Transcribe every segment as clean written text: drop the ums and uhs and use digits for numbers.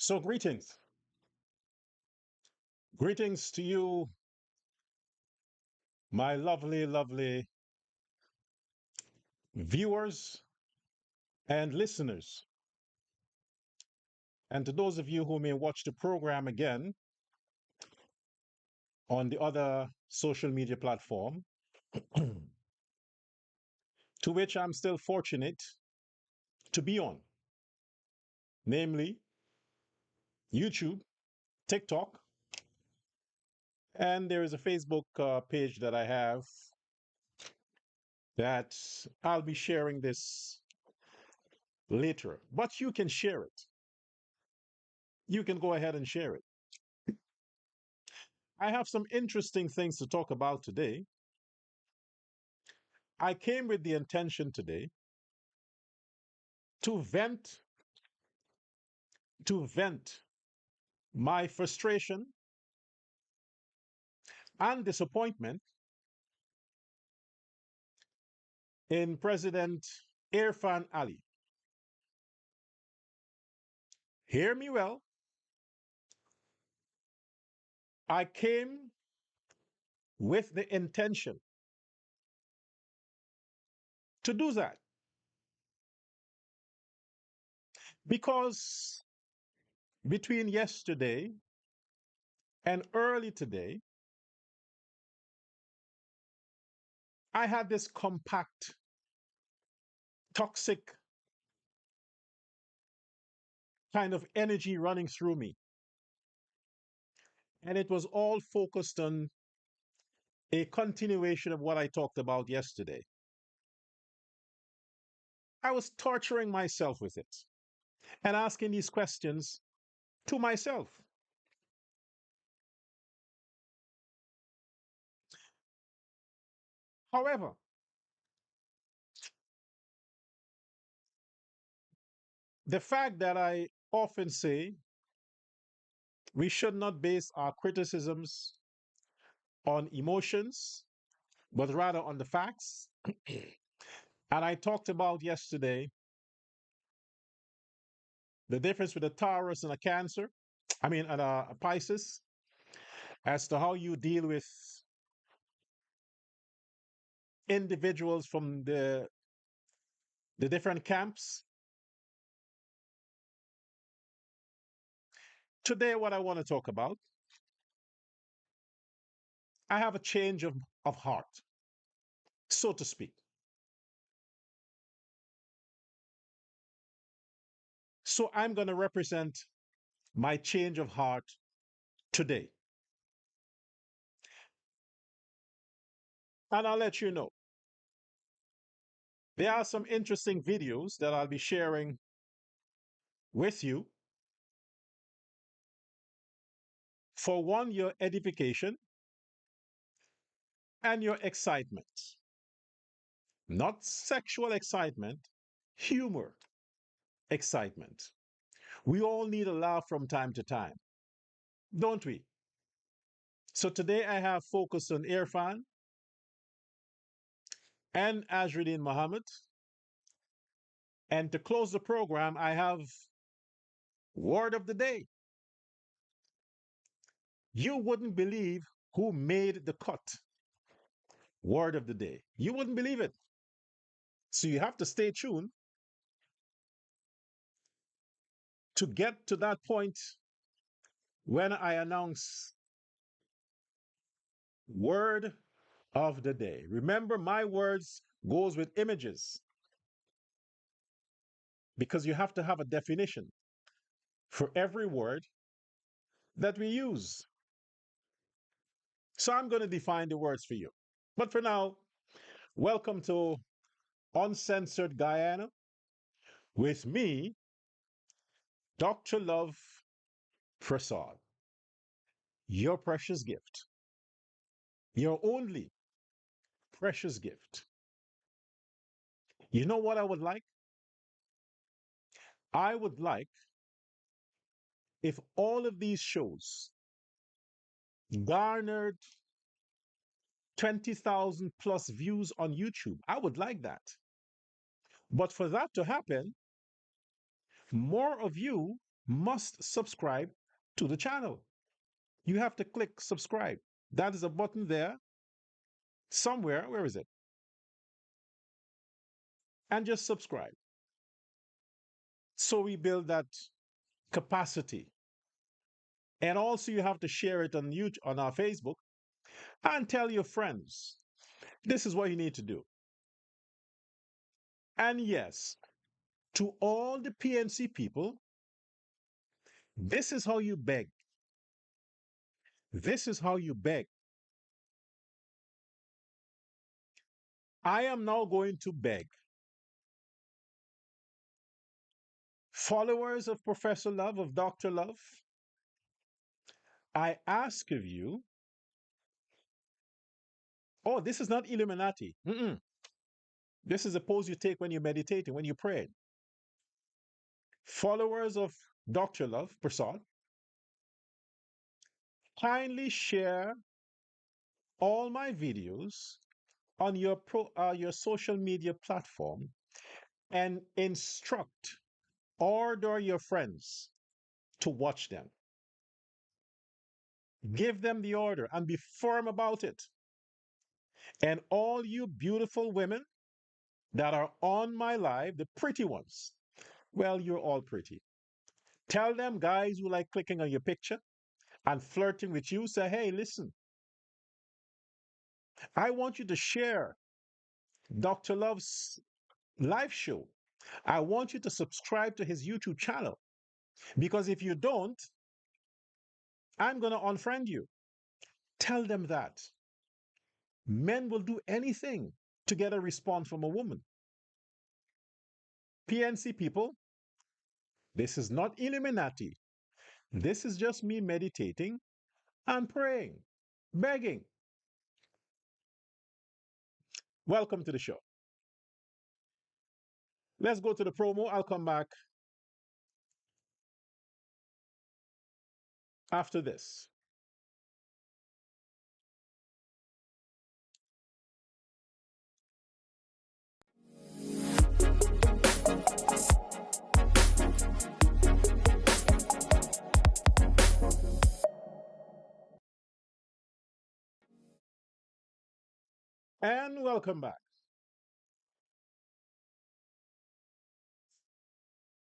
So, greetings. Greetings to you, my lovely, lovely viewers and listeners. And to those of you who may watch the program again on the other social media platform, to which I'm still fortunate to be on, namely YouTube, TikTok, and there is a Facebook page that I have that I'll be sharing this later. But you can share it. You can go ahead and share it. I have some interesting things to talk about today. I came with the intention today to vent my frustration and disappointment in President Irfaan Ali. Hear me well. I came with the intention to do that because between yesterday and early today, I had this compact, toxic kind of energy running through me. And it was all focused on a continuation of what I talked about yesterday. I was torturing myself with it and asking these questions to myself. However, the fact that I often say we should not base our criticisms on emotions, but rather on the facts. And I talked about yesterday the difference with a Taurus and a Cancer, and a Pisces, as to how you deal with individuals from the different camps. Today, what I want to talk about, I have a change of heart, so to speak. So I'm going to represent my change of heart today. And I'll let you know. There are some interesting videos that I'll be sharing with you. For one, your edification and your excitement. Not sexual excitement, humor excitement. We all need a laugh from time to time, don't we? So today I have focused on Irfan and Azruddin Mohamed. And to close the program, I have word of the day. You wouldn't believe who made the cut. Word of the day. You wouldn't believe it. So you have to stay tuned to get to that point when I announce word of the day. Remember, my words goes with images because you have to have a definition for every word that we use. So I'm going to define the words for you. But for now, welcome to Uncensored Guyana with me, Dr. Love Prasad, your precious gift, your only precious gift. You know what I would like? I would like if all of these shows garnered 20,000 plus views on YouTube. I would like that. But for that to happen, more of you must subscribe to the channel. You have to click subscribe. That is a button there somewhere. Where is it? And just subscribe. So we build that capacity. And also you have to share it on YouTube, on our Facebook, and tell your friends. This is what you need to do. And yes, to all the PNC people, this is how you beg. This is how you beg. I am now going to beg followers of Professor Love, of Dr. Love. I ask of you, oh, this is not Illuminati. Mm-mm. This is a pose you take when you're meditating, when you pray. Followers of Dr. Love, Prasad, kindly share all my videos on your social media platform and instruct, order your friends to watch them. Give them the order and be firm about it. And all you beautiful women that are on my live, the pretty ones, well, you're all pretty. Tell them guys who like clicking on your picture and flirting with you, say, hey, listen, I want you to share Dr. Love's live show. I want you to subscribe to his YouTube channel because if you don't, I'm going to unfriend you. Tell them that. Men will do anything to get a response from a woman. PNC people, this is not Illuminati. This is just me meditating and praying, begging. Welcome to the show. Let's go to the promo. I'll come back after this. And welcome back.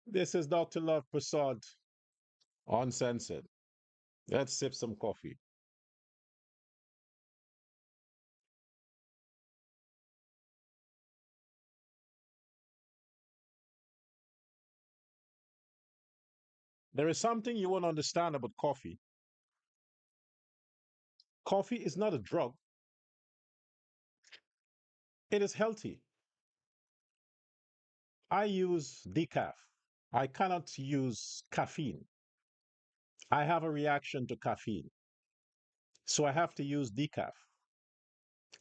This is Dr. Love Prasad, Uncensored. Let's sip some coffee. There is something you won't understand about coffee. Coffee is not a drug, it is healthy. I use decaf. I cannot use caffeine. I have a reaction to caffeine. So I have to use decaf,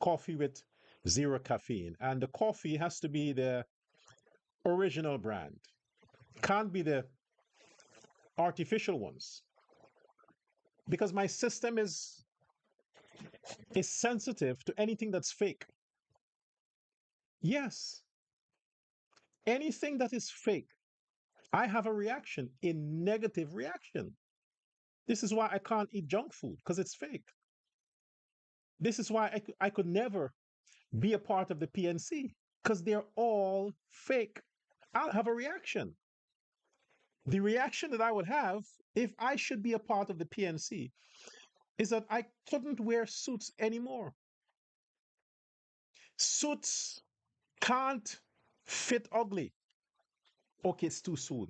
coffee with zero caffeine. And the coffee has to be the original brand, can't be the artificial ones. Because my system is sensitive to anything that's fake. Yes, anything that is fake, I have a reaction, a negative reaction. This is why I can't eat junk food because it's fake. This is why I could never be a part of the PNC because they're all fake. I'll have a reaction. The reaction that I would have if I should be a part of the PNC is that I couldn't wear suits anymore. Suits can't fit ugly. Okay, it's too soon.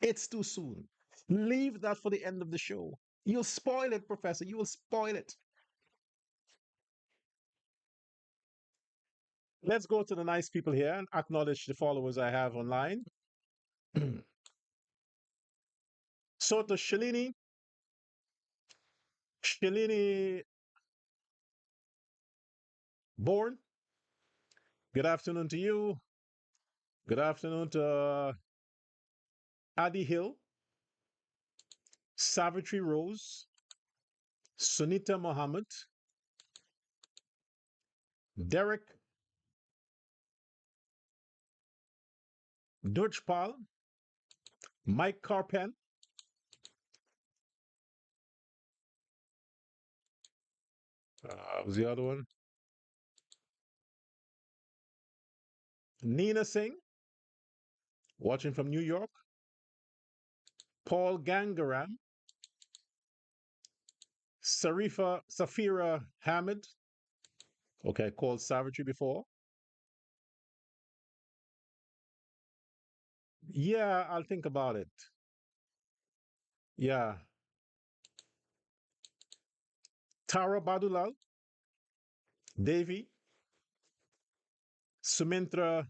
It's too soon. Leave that for the end of the show. You'll spoil it, Professor. You will spoil it. Let's go to the nice people here and acknowledge the followers I have online. So to Shalini Born, good afternoon to you. Good afternoon to Adi Hill, Savitri Rose, Sunita Mohammed, Derek Dutchpal, Mike Carpen, Was the other one? Nina Singh, watching from New York. Paul Gangaram. Safira Hamid. Okay, called Savagery before. Yeah, I'll think about it. Yeah. Tara Badulal. Devi. Sumintra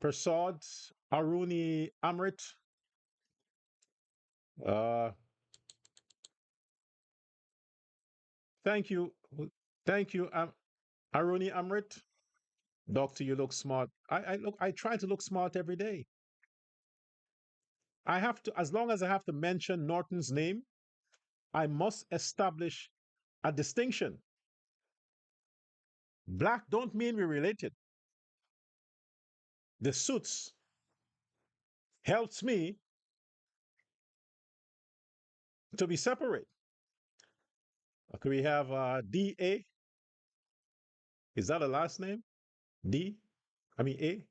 Persad. Aruni Amrit. Uh, thank you. Thank you, Aruni Amrit. Doctor, you look smart. I try to look smart every day. I have to, as long as I have to mention Norton's name, I must establish a distinction. Black don't mean we're related. The suits helps me to be separate. Okay, we have D.A. Is that a last name? D? I mean A?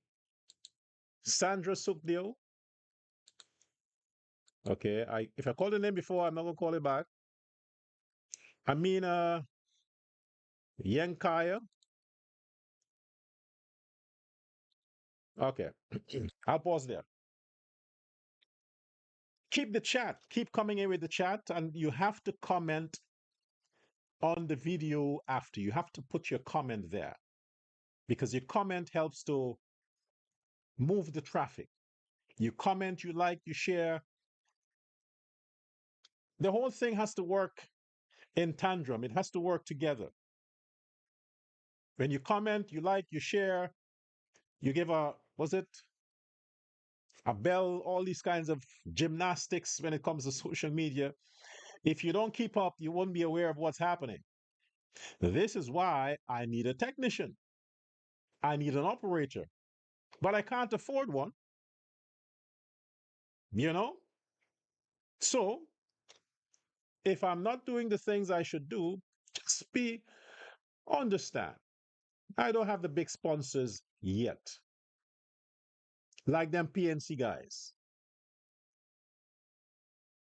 Sandra Sukdeo. Okay, if I called the name before, I'm not gonna call it back. Amina Yenkaya. Okay, I'll pause there. Keep the chat. Keep coming in with the chat, and you have to comment on the video after. You have to put your comment there because your comment helps to move the traffic. You comment, you like, you share. The whole thing has to work in tandem. It has to work together. When you comment, you like, you share, you give was it a bell, all these kinds of gymnastics when it comes to social media. If you don't keep up, you won't be aware of what's happening. This is why I need a technician. I need an operator, but I can't afford one, you know? So if I'm not doing the things I should do, just understand. I don't have the big sponsors yet, like them PNC guys.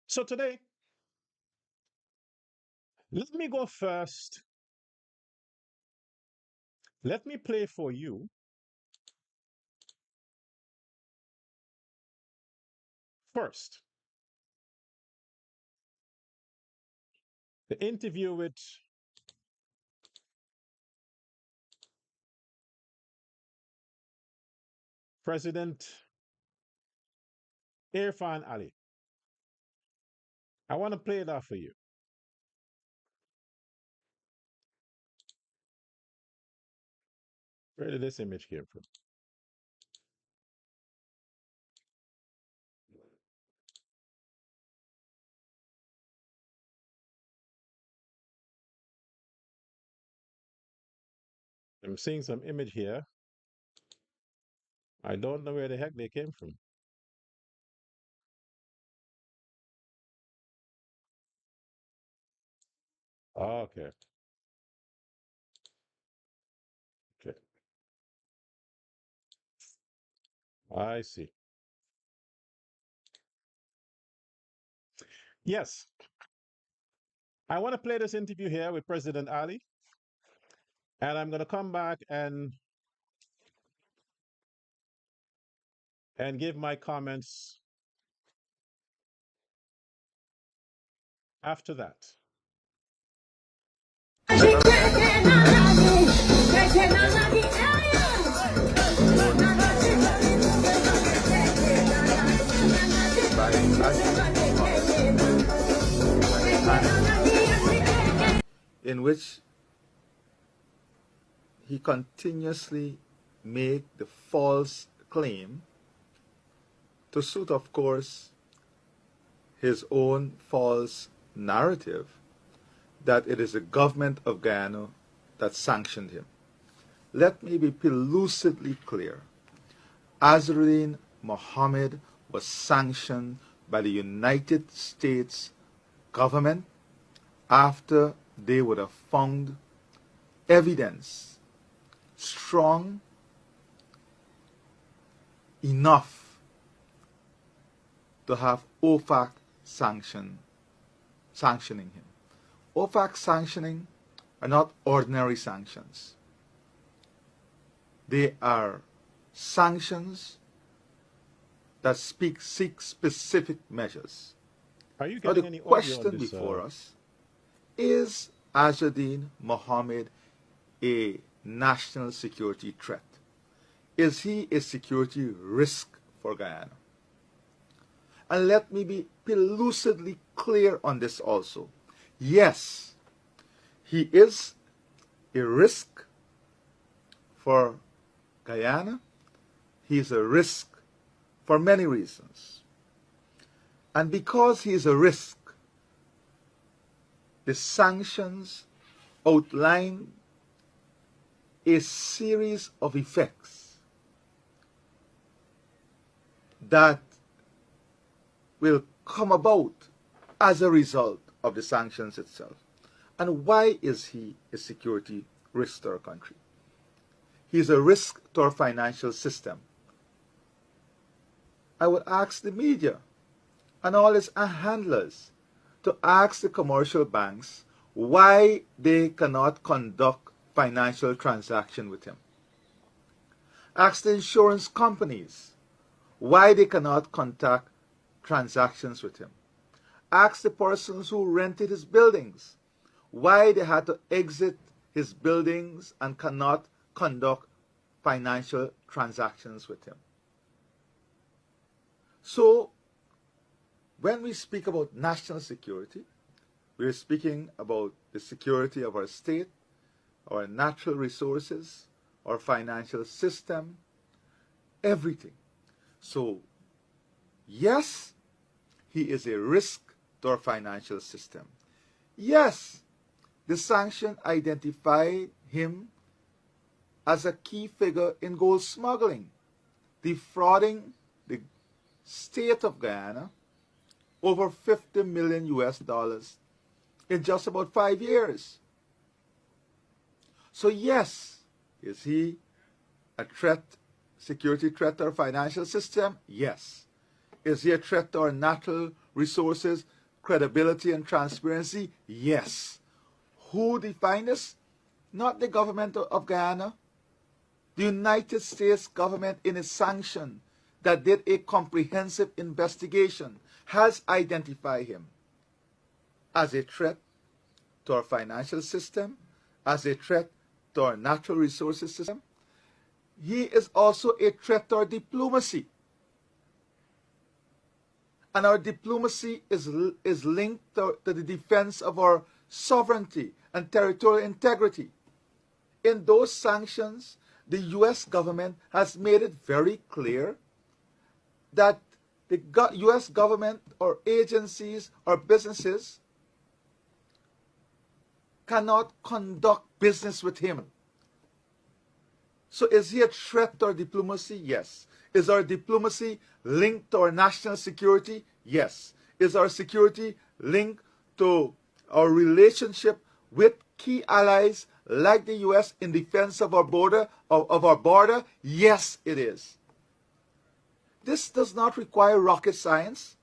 So today, let me go first. Let me play for you first the interview with President Irfaan Ali. I want to play that for you. Where did this image come from? I'm seeing some image here. I don't know where the heck they came from. Oh, okay. Okay. I see. Yes. I want to play this interview here with President Ali. And I'm going to come back and give my comments after that. In which he continuously made the false claim to suit, of course, his own false narrative that it is the government of Guyana that sanctioned him. Let me be lucidly clear. Azruddin Mohamed was sanctioned by the United States government after they would have found evidence strong enough to have OFAC sanctioning him. OFAC sanctioning are not ordinary sanctions. They are sanctions that seek specific measures. Are you Now the getting any audio on question this? before us is Azruddin Mohamed a national security threat? Is he a security risk for Guyana? And let me be lucidly clear on this also. Yes, he is a risk for Guyana. He is a risk for many reasons. And because he is a risk, the sanctions outline a series of effects that will come about as a result of the sanctions itself. And why is he a security risk to our country? He is a risk to our financial system. I would ask the media and all its handlers to ask the commercial banks why they cannot conduct financial transactions with him. Ask the insurance companies why they cannot conduct transactions with him. Ask the persons who rented his buildings why they had to exit his buildings and cannot conduct financial transactions with him. So, when we speak about national security, we are speaking about the security of our state, our natural resources, our financial system, everything. So, yes, he is a risk to our financial system. Yes, the sanction identified him as a key figure in gold smuggling, defrauding the state of Guyana over 50 million US dollars in just about 5 years. So yes, is he a threat, security threat to our financial system? Yes. Is he a threat to our natural resources, credibility and transparency? Yes. Who defined this? Not the government of Guyana. The United States government, in its sanction that did a comprehensive investigation, has identified him as a threat to our financial system, as a threat to our natural resources system. He is also a threat to our diplomacy. And our diplomacy is linked to the defense of our sovereignty and territorial integrity. In those sanctions, the US government has made it very clear that the US government or agencies or businesses cannot conduct business with him. So is he a threat to our diplomacy? Yes. Is our diplomacy linked to our national security? Yes. Is our security linked to our relationship with key allies like the US in defense of our border, Yes, it is. This does not require rocket science.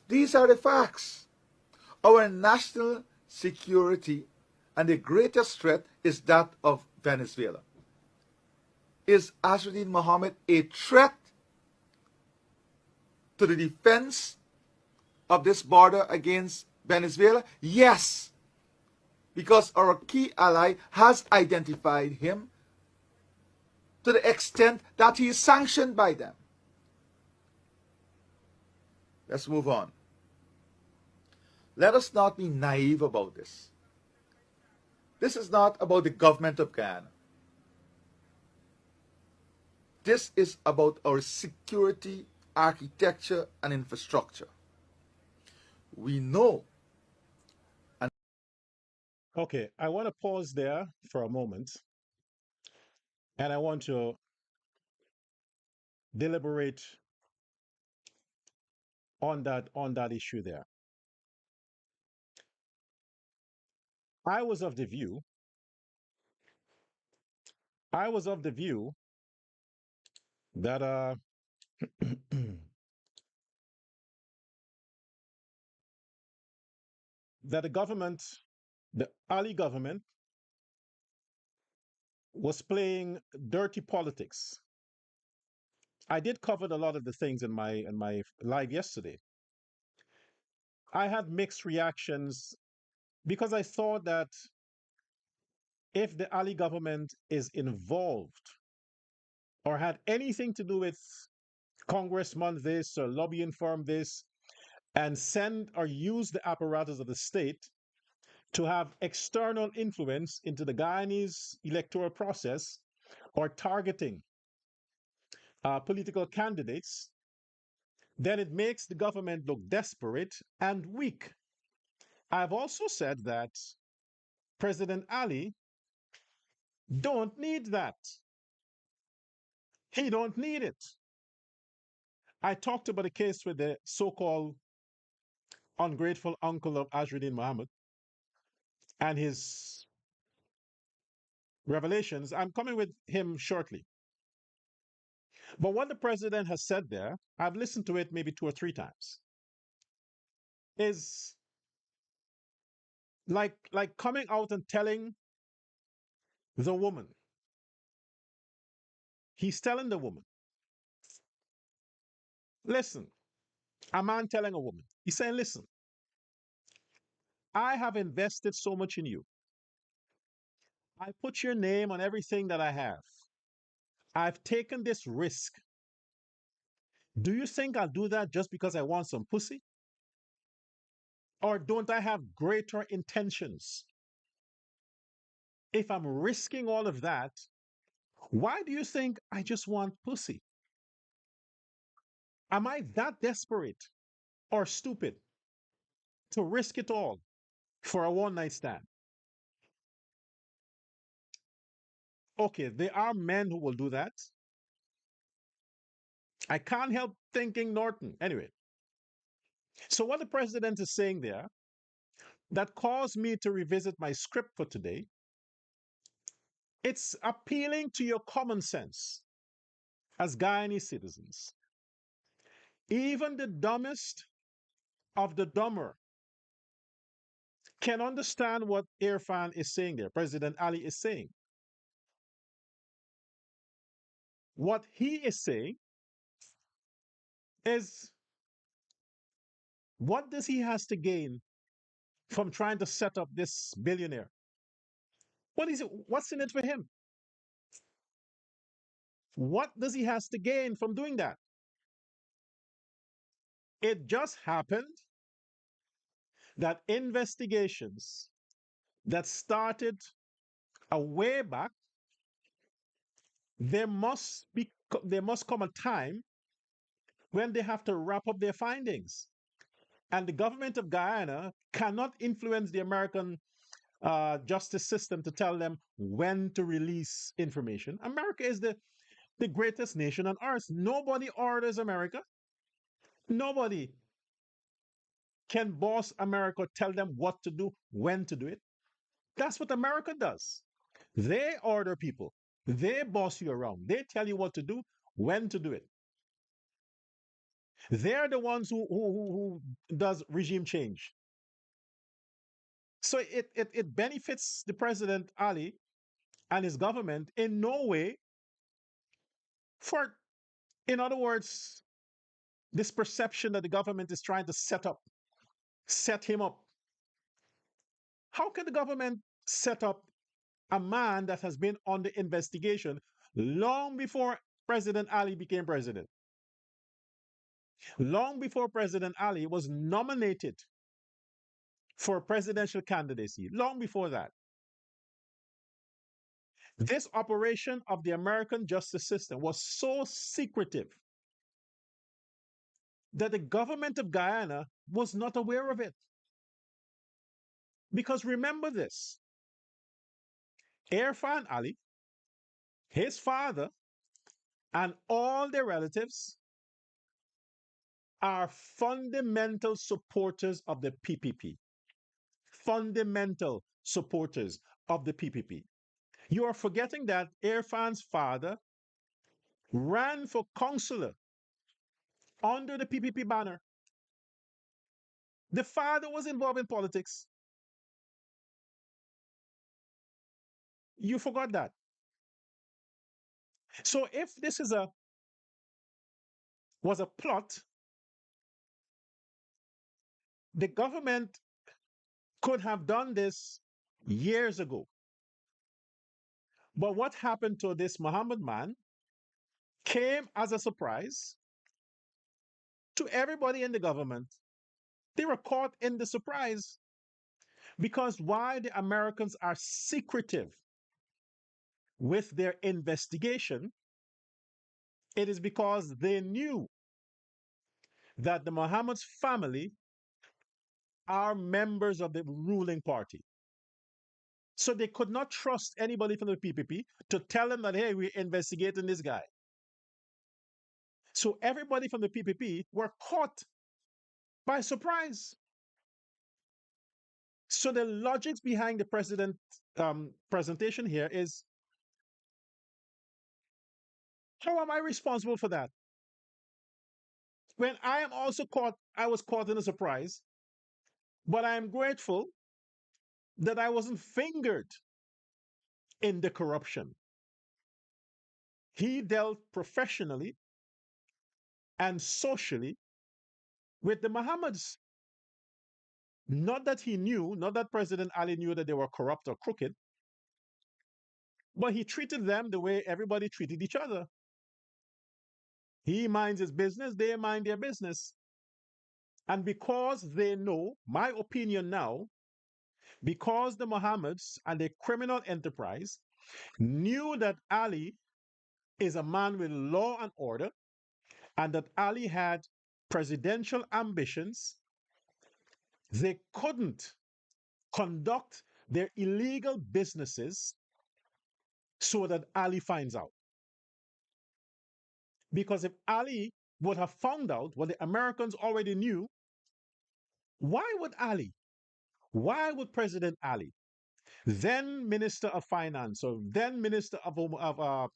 These are the facts. Our national security and the greatest threat is that of Venezuela. Is Azruddin Mohamed a threat to the defense of this border against Venezuela? Yes, because our key ally has identified him to the extent that he is sanctioned by them. Let's move on. Let us not be naive about this. This is not about the government of Guyana. This is about our security, architecture, and infrastructure. We know. Okay, I want to pause there for a moment and I want to deliberate on that issue there. I was of the view, I was of the view that that the government, the Ali government, was playing dirty politics. I did cover a lot of the things in my live yesterday. I had mixed reactions because I thought that if the Ali government is involved or had anything to do with congressman this or lobbying firm this and send or use the apparatus of the state to have external influence into the Guyanese electoral process or targeting political candidates, then it makes the government look desperate and weak. I've also said that President Ali don't need that. He don't need it. I talked about a case with the so-called ungrateful uncle of Azruddin Mohamed and his revelations. I'm coming with him shortly. But what the president has said there, I've listened to it maybe two or three times, is like coming out and telling the woman. He's telling the woman, listen, a man telling a woman, he's saying, listen, I have invested so much in you. I put your name on everything that I have. I've taken this risk. Do you think I'll do that just because I want some pussy? Or don't I have greater intentions? If I'm risking all of that, why do you think I just want pussy? Am I that desperate or stupid to risk it all for a one night stand? Okay, there are men who will do that. I can't help thinking Norton. Anyway, so what the president is saying there that caused me to revisit my script for today, it's appealing to your common sense as Guyanese citizens. Even the dumbest of the dumber can understand what Irfan is saying there, President Ali is saying. What he is saying is what does he has to gain from trying to set up this billionaire? What is it? What's in it for him? What does he has to gain from doing that? It just happened that investigations that started a way back, there must be there must come a time when they have to wrap up their findings. And the government of Guyana cannot influence the American justice system to tell them when to release information. America is the greatest nation on earth. Nobody orders America. Nobody can boss America, tell them what to do, when to do it. That's what America does. They order people. They boss you around. They tell you what to do, when to do it. They're the ones who does regime change. So it benefits the President Ali and his government in no way for, in other words, this perception that the government is trying to set him up. How can the government set up a man that has been under investigation long before President Ali became president? Long before President Ali was nominated for presidential candidacy, long before that. This operation of the American justice system was so secretive that the government of Guyana was not aware of it. Because remember this, Irfaan Ali, his father, and all their relatives are fundamental supporters of the PPP. Fundamental. supporters of the PPP. You are forgetting that Irfan's father ran for councillor under the PPP banner. The father was involved in politics. You forgot that. So if this is a was a plot, the government could have done this years ago. But what happened to this Muhammad man came as a surprise to everybody in the government. They were caught in the surprise because why the Americans are secretive with their investigation, it is because they knew that the Muhammad's family are members of the ruling party. So they could not trust anybody from the PPP to tell them that, hey, we're investigating this guy. So everybody from the PPP were caught by surprise. So the logic behind the president presentation here is, how am I responsible for that? When I am also caught, I was caught in a surprise, but I am grateful that I wasn't fingered in the corruption. He dealt professionally and socially with the Mohammeds. Not that he knew, not that President Ali knew that they were corrupt or crooked, but he treated them the way everybody treated each other. He minds his business, they mind their business. And because they know, my opinion now, because the Mohammeds and the criminal enterprise knew that Ali is a man with law and order and that Ali had presidential ambitions, they couldn't conduct their illegal businesses so that Ali finds out. Because if Ali would have found out what the Americans already knew, why would Ali? Why would President Ali, then Minister of Finance or then Minister of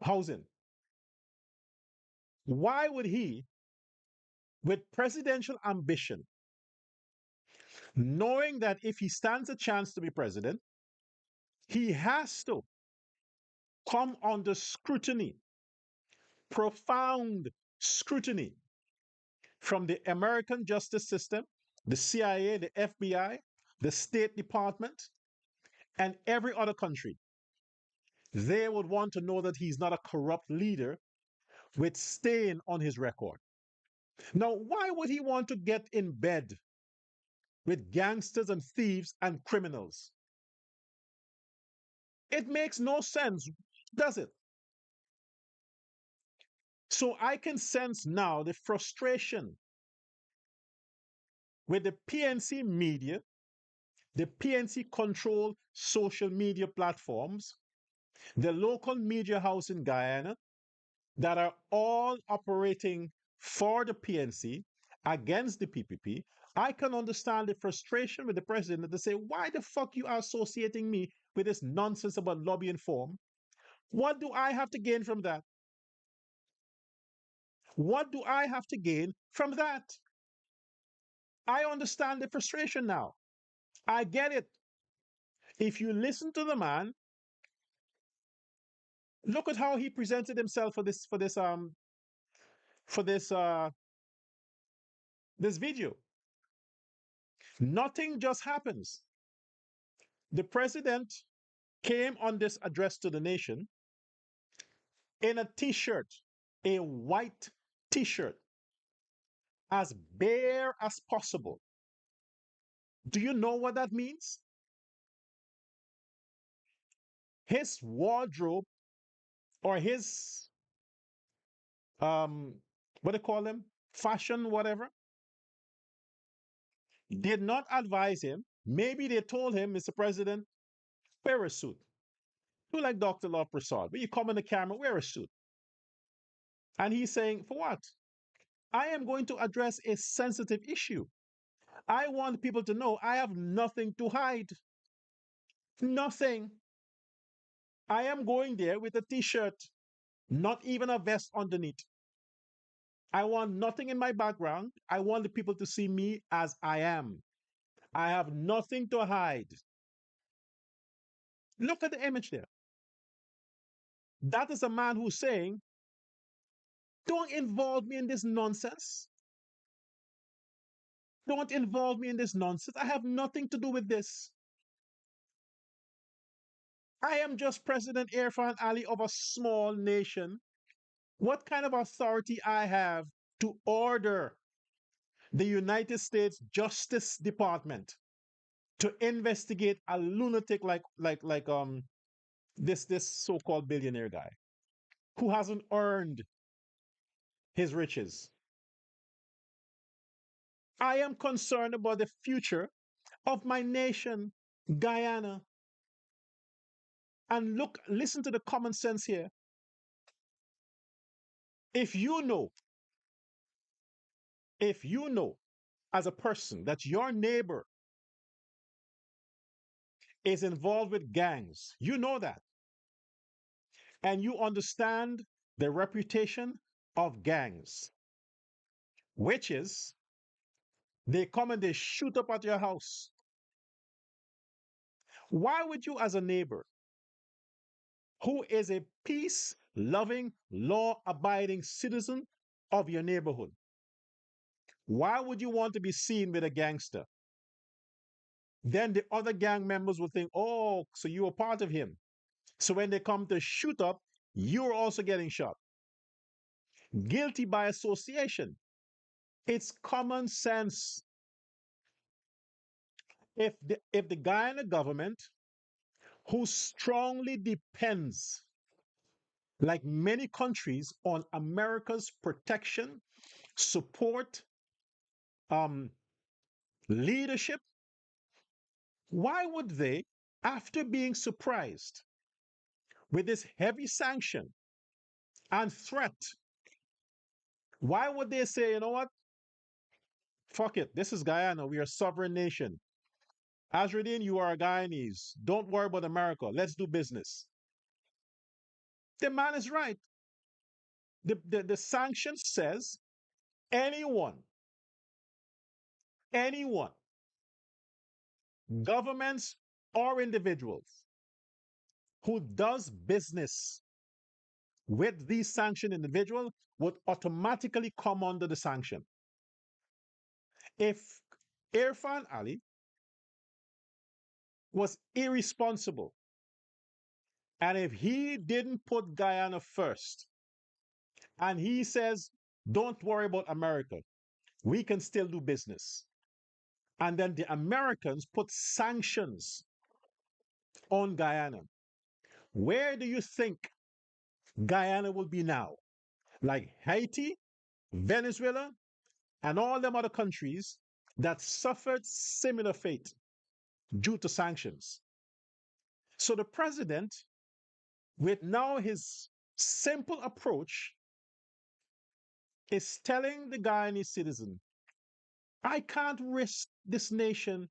Housing, why would he, with presidential ambition, knowing that if he stands a chance to be president, he has to come under scrutiny, profound scrutiny from the American justice system, the CIA, the FBI, the State Department, and every other country. They would want to know that he's not a corrupt leader with stain on his record. Now, why would he want to get in bed with gangsters and thieves and criminals? It makes no sense, does it? So I can sense now the frustration with the PNC media, the PNC controlled social media platforms, the local media house in Guyana that are all operating for the PNC against the PPP. I can understand the frustration with the president to say, why the fuck you are associating me with this nonsense about lobbying form? What do I have to gain from that? What do I have to gain from that? I understand the frustration now. I get it. If you listen to the man, look at how he presented himself for this video. Nothing just happens. The president came on this address to the nation in a t-shirt, a white t-shirt, as bare as possible. Do you know what that means? His wardrobe or his what do you call them? Fashion, whatever, did not advise him. Maybe they told him, Mr. President, wear a suit. Do like Dr. Love Prasad. When you come on the camera, wear a suit. And he's saying, for what? I am going to address a sensitive issue. I want people to know I have nothing to hide. Nothing. I am going there with a t-shirt, not even a vest underneath. I want nothing in my background. I want the people to see me as I am. I have nothing to hide. Look at the image there. That is a man who's saying, don't involve me in this nonsense. Don't involve me in this nonsense. I have nothing to do with this. I am just President Irfaan Ali of a small nation. What kind of authority I have to order the United States Justice Department to investigate a lunatic like this so-called billionaire guy who hasn't earned his riches? I am concerned about the future of my nation, Guyana. And look, listen to the common sense here. If you know, if you know as a person that your neighbor is involved with gangs, you know that, and you understand the reputation of gangs, which is they come and they shoot up at your house. Why would you, as a neighbor who is a peace loving, law abiding citizen of your neighborhood, why would you want to be seen with a gangster? Then the other gang members will think, oh, so you were part of him. So when they come to shoot up, you're also getting shot. Guilty by association. It's common sense. If the Guyana government, who strongly depends, like many countries, on America's protection, support, um, leadership, why would they, after being surprised with this heavy sanction and threat, why would they say, you know what? Fuck it. This is Guyana. We are a sovereign nation. Azruddin, you are a Guyanese. Don't worry about America. Let's do business. The man is right. The sanction says anyone, anyone, governments or individuals who does business with these sanctioned individuals would automatically come under the sanction. If Irfaan Ali was irresponsible and if he didn't put Guyana first and he says, don't worry about America, we can still do business. And then the Americans put sanctions on Guyana. Where do you think Guyana will be now? Like Haiti, Venezuela, and all them other countries that suffered similar fate due to sanctions. So the president, with now his simple approach, is telling the Guyanese citizen, I can't risk this nation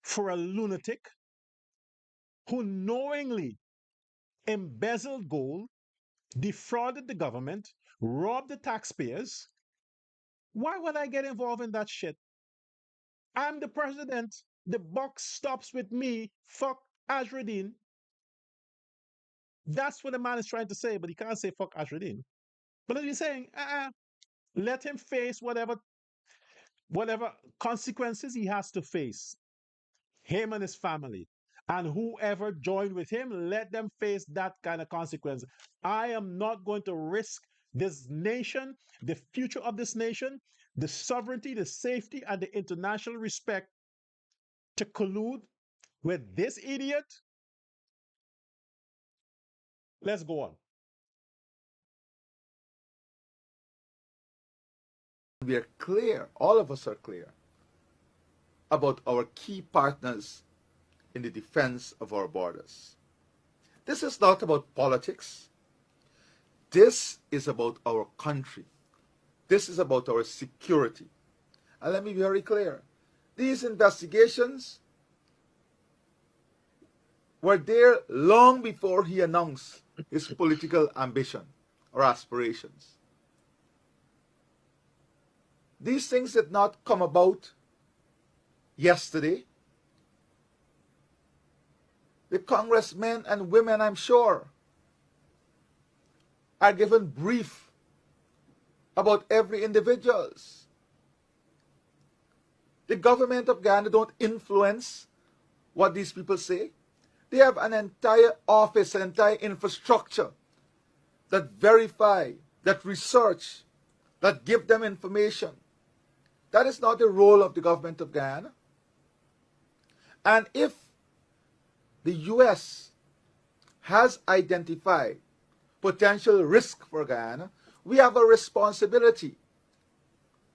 for a lunatic who knowingly embezzled gold, defrauded the government, robbed the taxpayers. Why would I get involved in that shit? I'm the president. The buck stops with me. Fuck Azruddin. That's what the man is trying to say, but he can't say fuck Azruddin. But he's saying, let him face whatever consequences he has to face. Him and his family. And whoever joined with him, let them face that kind of consequence. I am not going to risk this nation, the future of this nation, the sovereignty, the safety, and the international respect to collude with this idiot. Let's go on. We are clear, all of us are clear, about our key partners in the defense of our borders. This is not about politics. This is about our country. This is about our security. And let me be very clear. These investigations were there long before he announced his political ambition or aspirations. These things did not come about yesterday. The congressmen and women, I'm sure, are given brief about every individuals. The government of Ghana don't influence what these people say. They have an entire office, an entire infrastructure that verify, that research, that give them information. That is not the role of the government of Ghana. And if the US has identified potential risk for Guyana, we have a responsibility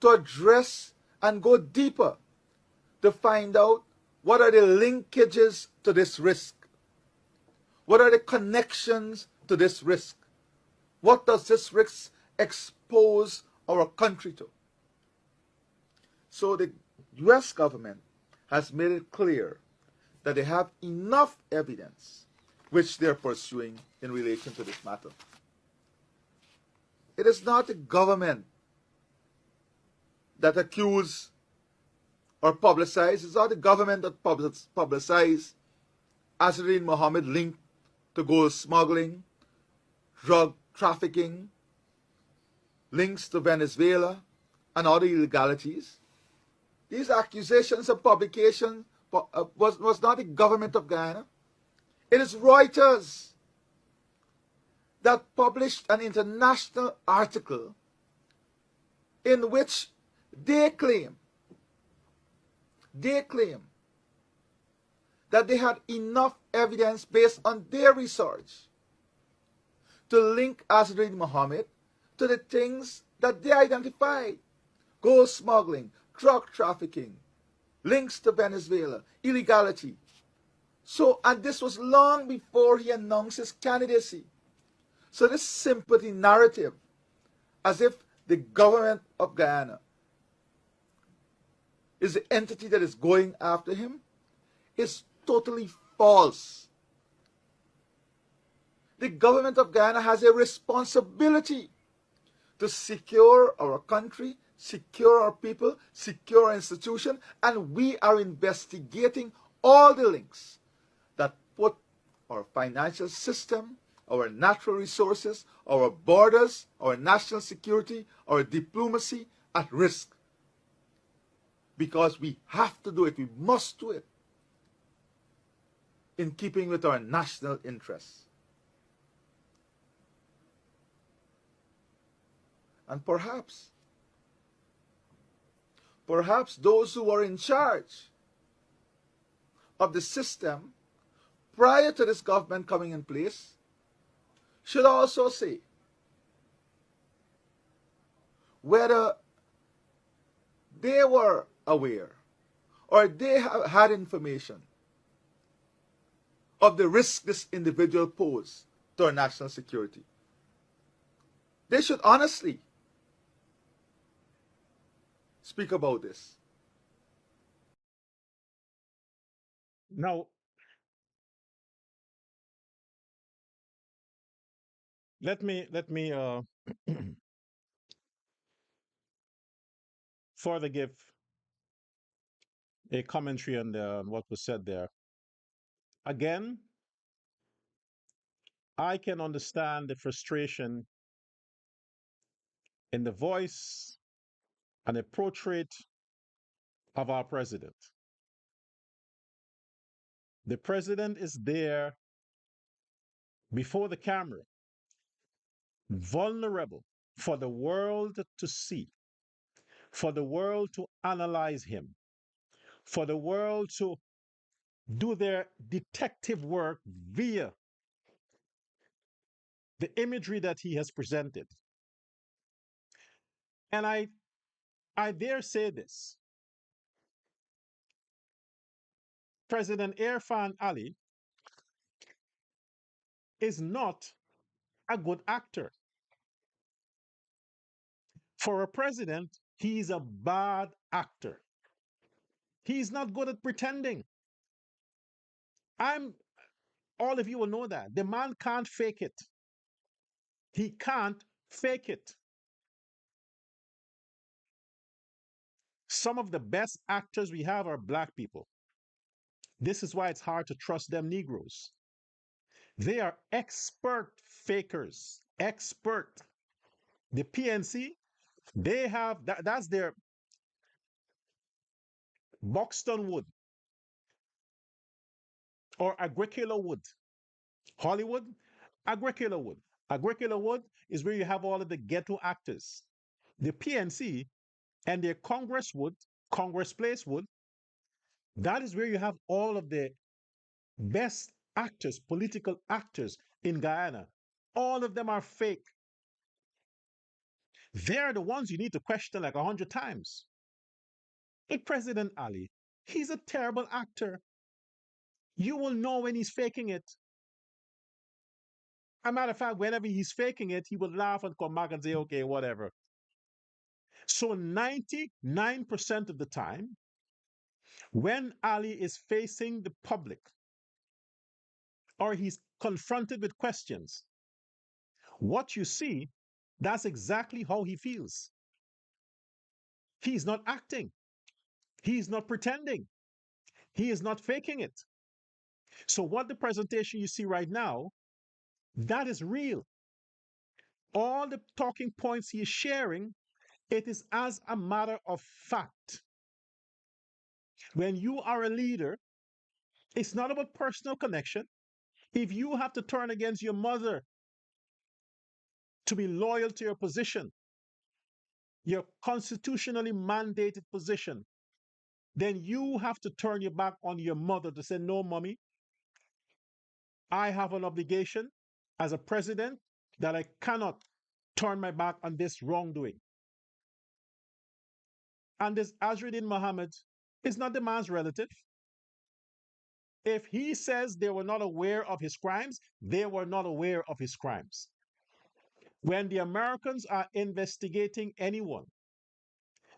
to address and go deeper to find out what are the linkages to this risk. What are the connections to this risk? What does this risk expose our country to? So the US government has made it clear that they have enough evidence which they're pursuing in relation to this matter. It is not the government that accuse or publicize. It's not the government that publicize Azrain Muhammad linked to gold smuggling, drug trafficking, links to Venezuela, and other illegalities. These accusations of publication was not the government of Guyana. It is Reuters that published an international article in which they claim that they had enough evidence based on their research to link Azruddin Mohamed to the things that they identified: gold smuggling, drug trafficking, links to Venezuela, illegality. So, and this was long before he announced his candidacy. So this sympathy narrative, as if the government of Guyana is the entity that is going after him, is totally false. The government of Guyana has a responsibility to secure our country, secure our people, secure our institution, and we are investigating all the links that put our financial system, our natural resources, our borders, our national security, our diplomacy at risk. Because we have to do it, we must do it in keeping with our national interests. And perhaps those who were in charge of the system prior to this government coming in place should also say whether they were aware or they had information of the risk this individual posed to our national security. They should honestly speak about this. Now, let me further give a commentary on what was said there. Again, I can understand the frustration in the voice and the portrait of our president. The president is there before the camera, vulnerable for the world to see, for the world to analyze him, for the world to do their detective work via the imagery that he has presented. And I dare say this: President Irfaan Ali is not a good actor. For a president, he's a bad actor. He's not good at pretending. I'm all of you will know that. The man can't fake it. He can't fake it. Some of the best actors we have are black people. This is why it's hard to trust them Negroes. They are expert fakers. Expert. The PNC, they have that's their Buxton Wood or Agricola Wood. Hollywood, Agricola Wood. Agricola Wood is where you have all of the ghetto actors. The PNC and their Congress Wood, Congress Place Wood, that is where you have all of the best actors, political actors in Guyana. All of them are fake. They're the ones you need to question like 100 times. Like President Ali, he's a terrible actor. You will know when he's faking it. As a matter of fact, whenever he's faking it, he will laugh and come back and say, okay, whatever. So 99% of the time, when Ali is facing the public or he's confronted with questions, what you see, that's exactly how he feels. He's not acting. He's not pretending. He is not faking it. So what the presentation you see right now, that is real. All the talking points he is sharing, it is as a matter of fact. When you are a leader, it's not about personal connection. If you have to turn against your mother to be loyal to your position, your constitutionally mandated position, then you have to turn your back on your mother to say, no, mommy, I have an obligation as a president that I cannot turn my back on this wrongdoing. And this Azruddin Mohamed is not the man's relative. If he says they were not aware of his crimes, they were not aware of his crimes. When the Americans are investigating anyone,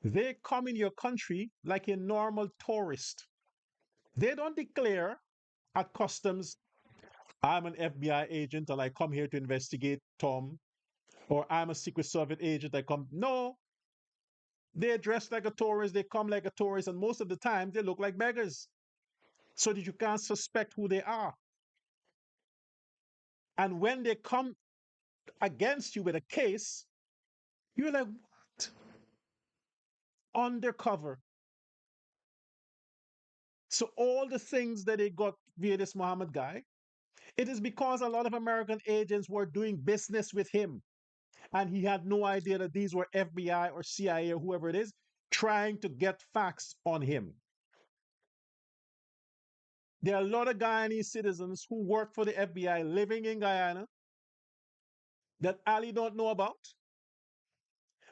they come in your country like a normal tourist. They don't declare at customs, I'm an FBI agent and I come here to investigate Tom, or I'm a Secret Service agent. I come. No, they dress like a tourist, they come like a tourist, and most of the time they look like beggars so that you can't suspect who they are. And when they come against you with a case, you're like, what? Undercover. So all the things that they got via this Muhammad guy, it is because a lot of American agents were doing business with him. And he had no idea that these were FBI or CIA or whoever it is trying to get facts on him. There are a lot of Guyanese citizens who work for the FBI living in Guyana that Ali don't know about.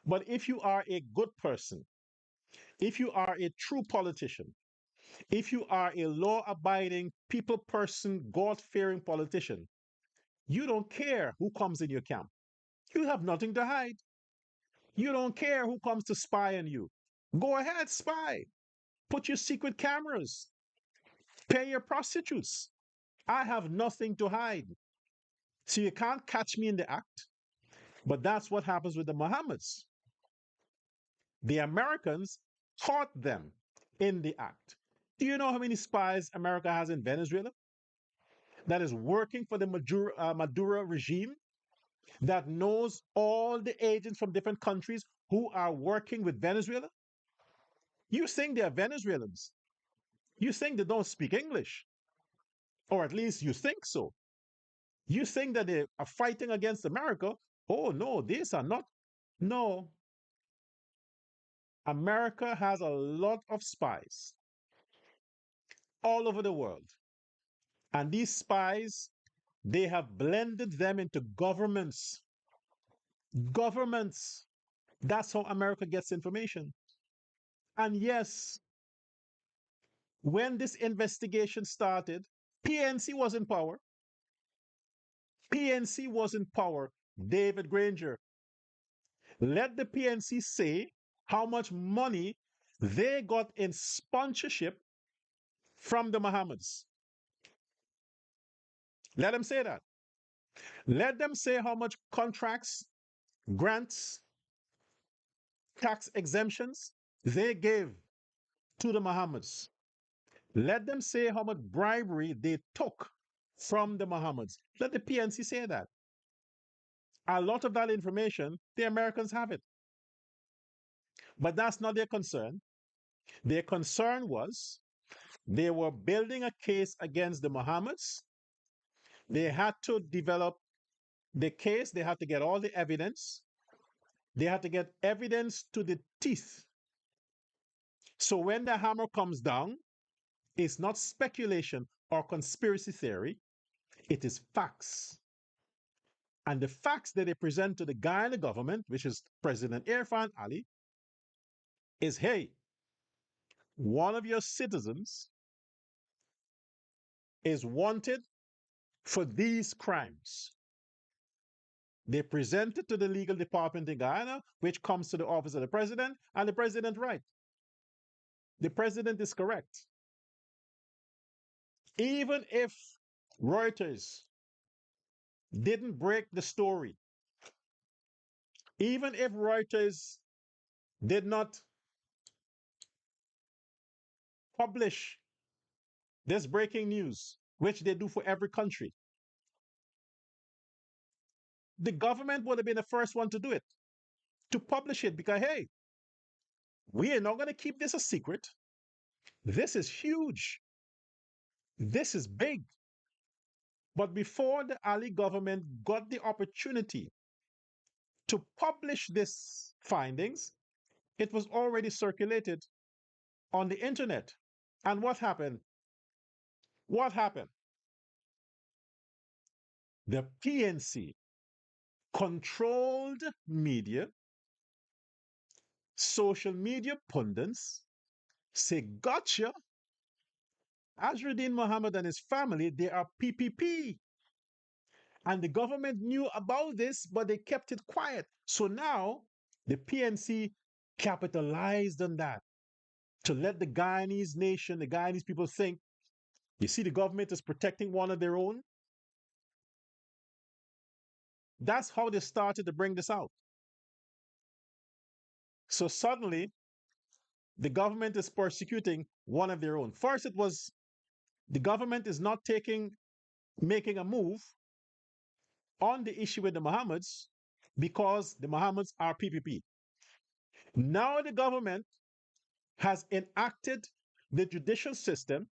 But if you are a good person, if you are a true politician, if you are a law-abiding, people person, God-fearing politician, you don't care who comes in your camp. You have nothing to hide. You don't care who comes to spy on you. Go ahead, spy. Put your secret cameras. Pay your prostitutes. I have nothing to hide. So you can't catch me in the act. But that's what happens with the Mohammeds. The Americans caught them in the act. Do you know how many spies America has in Venezuela that is working for the Maduro regime, that knows all the agents from different countries who are working with Venezuela? You think they're Venezuelans. You think they don't speak English, or at least you think so. You think that they are fighting against America. Oh, no, these are not. No, America has a lot of spies all over the world. And these spies, they have blended them into governments. Governments. That's how America gets information. And yes, when this investigation started, PNC was in power. PNC was in power. David Granger. Let the PNC say how much money They got in sponsorship from the Mohammeds. Let them say that. Let them say how much contracts, grants, tax exemptions they gave to the Mohammeds. Let them say how much bribery they took from the Mohammeds. Let the PNC say that. A lot of that information, the Americans have it. But that's not their concern. Their concern was they were building a case against the Mohammeds. They had to develop the case, they had to get all the evidence. They had to get evidence to the teeth. So when the hammer comes down, it's not speculation or conspiracy theory, it is facts. And the facts that they present to the Guyana government, which is President Irfaan Ali, is hey, one of your citizens is wanted for these crimes. They present it to the legal department in Guyana, which comes to the office of the president, and the president right. The president is correct. Even if Reuters didn't break the story, even if Reuters did not publish this breaking news, which they do for every country, the government would have been the first one to do it, to publish it, because hey, we are not going to keep this a secret. This is huge. This is big. But before the Ali government got the opportunity to publish these findings, it was already circulated on the internet. And what happened? What happened? The PNC controlled media, social media pundits say, gotcha. Azruddin Mohamed and his family, they are PPP. And the government knew about this, but they kept it quiet. So now the PNC capitalized on that to let the Guyanese nation, the Guyanese people think, you see, the government is protecting one of their own. That's how they started to bring this out. So suddenly, the government is persecuting one of their own. First, it was the government is not making a move on the issue with the Mohammeds because the Mohammeds are PPP. Now the government has enacted the judicial system,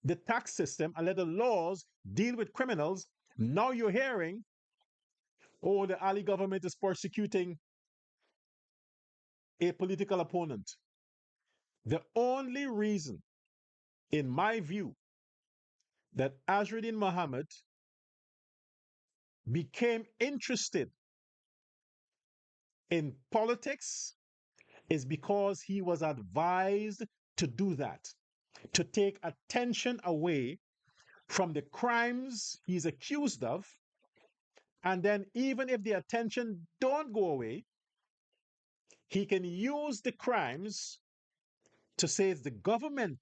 the tax system, and let the laws deal with criminals. Now you're hearing, oh, the Ali government is persecuting a political opponent. The only reason, in my view, that Azruddin Mohamed became interested in politics is because he was advised to do that, to take attention away from the crimes he's accused of. And then, even if the attention don't go away, he can use the crimes to say it's the government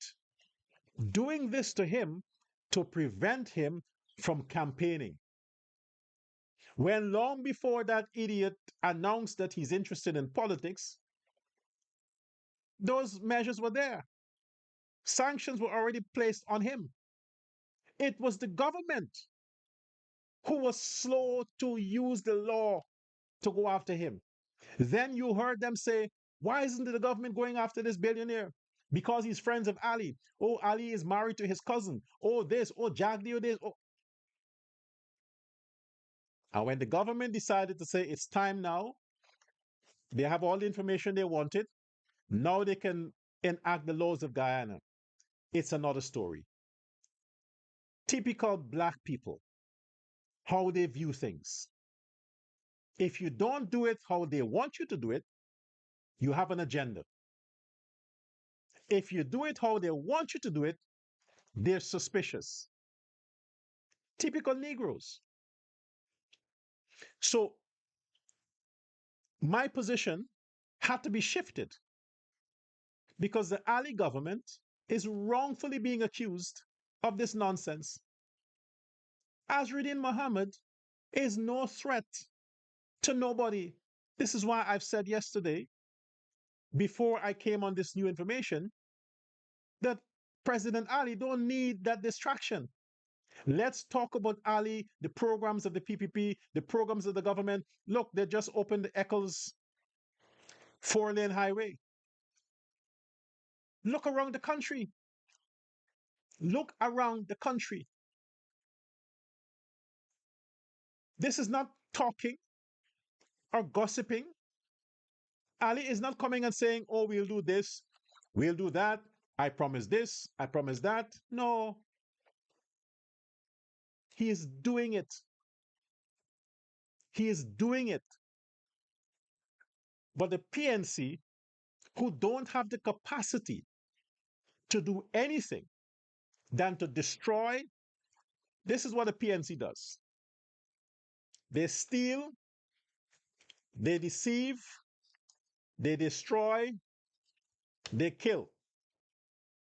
doing this to him to prevent him from campaigning. When long before that idiot announced that he's interested in politics, those measures were there. Sanctions were already placed on him. It was the government who was slow to use the law to go after him. Then you heard them say, why isn't the government going after this billionaire? Because he's friends of Ali. Oh, Ali is married to his cousin. Oh, this. Oh, Jagdi. Oh, this. Oh. And when the government decided to say it's time now, they have all the information they wanted. Now they can enact the laws of Guyana. It's another story. Typical black people, how they view things. If you don't do it how they want you to do it, you have an agenda. If you do it how they want you to do it, they're suspicious. Typical Negroes. So my position had to be shifted because the Ali government is wrongfully being accused of this nonsense. Azruddin Mohamed is no threat to nobody. This is why I've said yesterday, before I came on this new information, that President Ali don't need that distraction. Let's talk about Ali, the programs of the PPP, the programs of the government. Look, they just opened the Eccles 4-lane highway. Look around the country. Look around the country. This is not talking or gossiping. Ali is not coming and saying, oh, we'll do this, we'll do that. I promise this, I promise that. No, he is doing it. He is doing it. But the PNC, who don't have the capacity to do anything than to destroy, this is what the PNC does. They steal, they deceive, they destroy, they kill.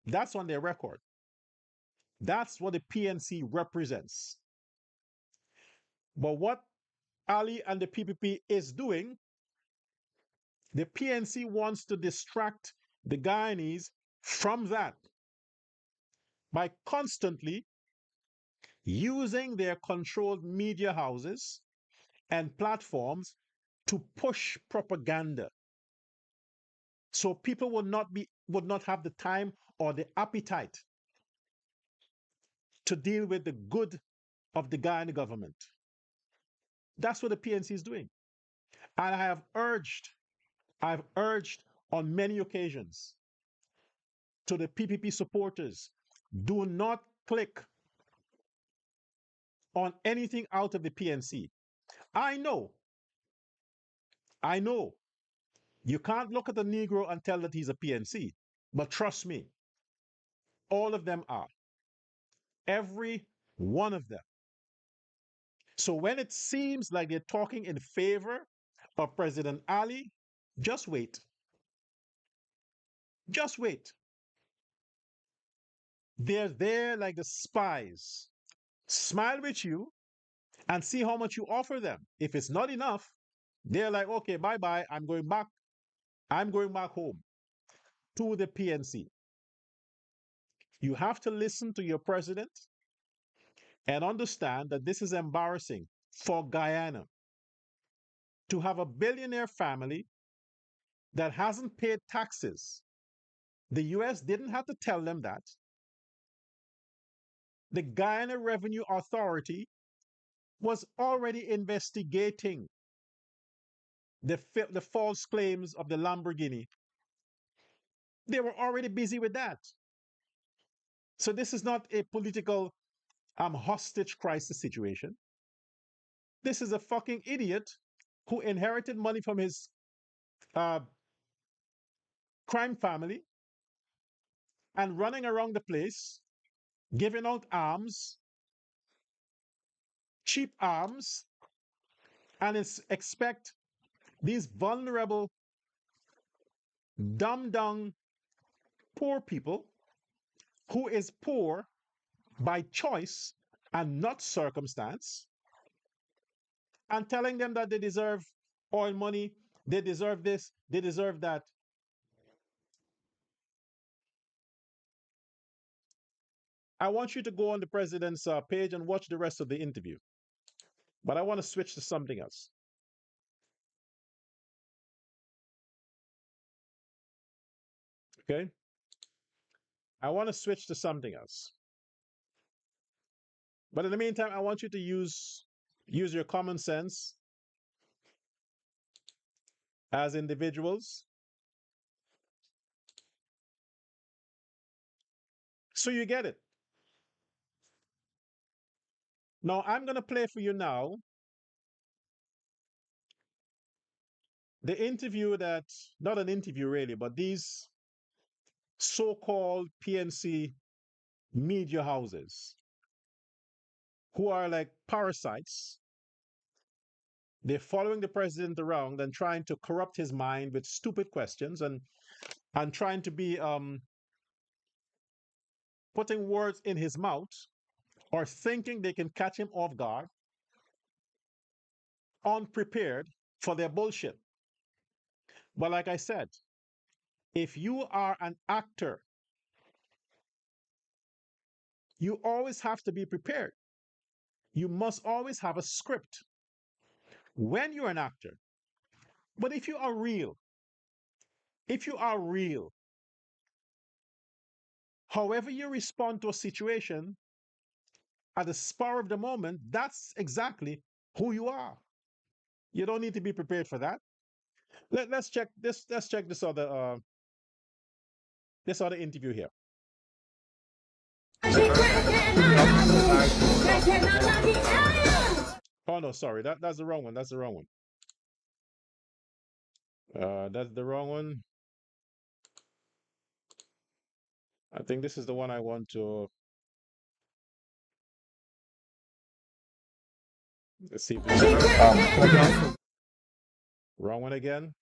That's on their record. That's what the PNC represents. But what Ali and the PPP is doing, the PNC wants to distract the Guyanese from that by constantly using their controlled media houses and platforms to push propaganda. So people would not have the time or the appetite to deal with the good of the Guyana government. That's what the PNC is doing. And I've urged on many occasions to the PPP supporters, do not click on anything out of the PNC. I know, I know, you can't look at a Negro and tell that he's a PNC, but trust me, all of them are. Every one of them. So when it seems like they're talking in favor of President Ali, just wait. Just wait. They're there like the spies. Smile with you and see how much you offer them. If it's not enough, they're like, okay, bye bye. I'm going back. I'm going back home to the PNC. You have to listen to your president and understand that this is embarrassing for Guyana to have a billionaire family that hasn't paid taxes. The US didn't have to tell them that. The Guyana Revenue Authority was already investigating the false claims of the Lamborghini. They were already busy with that. So this is not a political hostage crisis situation. This is a fucking idiot who inherited money from his uh, crime family and running around the place giving out arms, cheap arms, and expect these vulnerable, dumbed down, poor people who is poor by choice and not circumstance, and telling them that they deserve oil money, they deserve this, they deserve that. I want you to go on the president's page and watch the rest of the interview. But I want to switch to something else. Okay? I want to switch to something else. But in the meantime, I want you to use your common sense as individuals so you get it. Now, I'm going to play for you now the interview that, not an interview really, but these so called PNC media houses who are like parasites. They're following the president around and trying to corrupt his mind with stupid questions. And and trying to be putting words in his mouth or thinking they can catch him off guard, unprepared for their bullshit. But like I said, if you are an actor, you always have to be prepared. You must always have a script when you're an actor. But if you are real, however you respond to a situation at the spur of the moment, that's exactly who you are. You don't need to be prepared for that. Let's check this. Let's check this other interview here. Oh no, sorry. That's the wrong one. That's the wrong one. That's the wrong one. I think this is the one I want to. Let's see if this is wrong one again.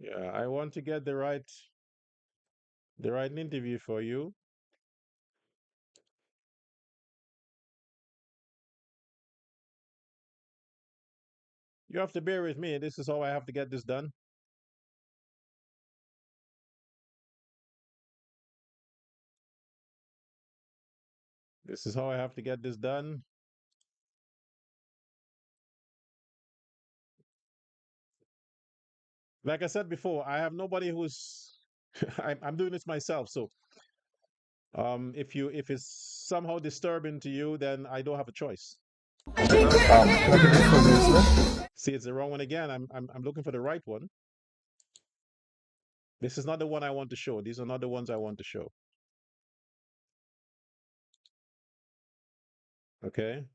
Yeah, I want to get the right interview for you. You have to bear with me. This is how I have to get this done. This is how I have to get this done. Like I said before, I have nobody who's I'm doing this myself. So if it's somehow disturbing to you, then I don't have a choice. See, it's the wrong one again. I'm looking for the right one. This is not the one I want to show. These are not the ones I want to show. Okay.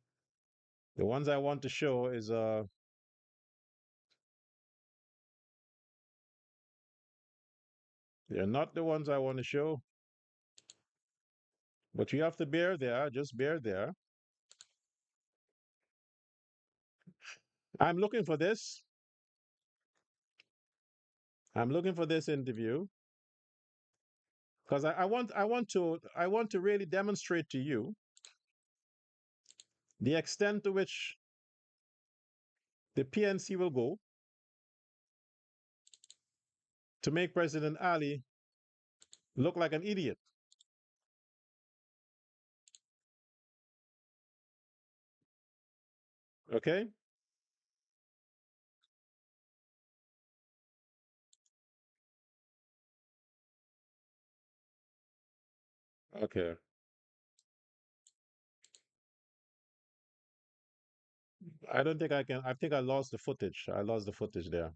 The ones I want to show is they're not the ones I want to show. But you have to bear there, just bear there. I'm looking for this. I'm looking for this interview because I want to really demonstrate to you the extent to which the PNC will go to make President Ali look like an idiot. Okay? Okay. I don't think I can. I think I lost the footage. I lost the footage there.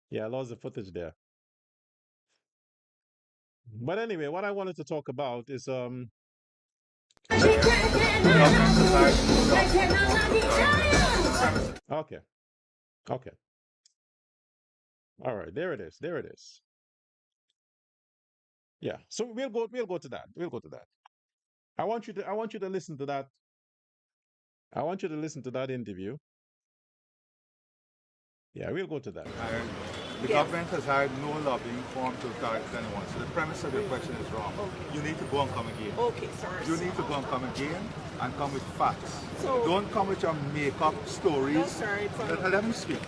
Yeah, I lost the footage there. But anyway, what I wanted to talk about is okay. Okay. All right. There it is. There it is. Yeah. So we'll go to that. We'll go to that. I want you to listen to that. I want you to listen to that interview. Yeah, we'll go to that. The government has had no lobbying form to target anyone. So the premise of your question is wrong. Okay. You need to go and come again. Okay, sorry. You need to go and come again and come with facts. So- Don't come with your make-up stories. No, sorry, Let me speak.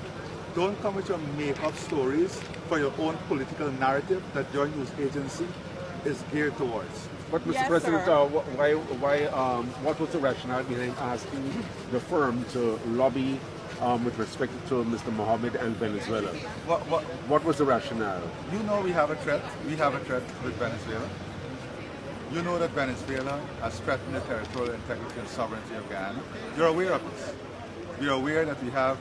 Don't come with your make-up stories for your own political narrative that your news agency is geared towards. But Mr. Yes, President, sir. what was the rationale behind asking the firm to lobby with respect to Mr. Mohammed and Venezuela? What was the rationale? You know we have a threat. We have a threat with Venezuela. You know that Venezuela has threatened the territorial integrity and sovereignty of Guyana. You're aware of this. You're aware that we have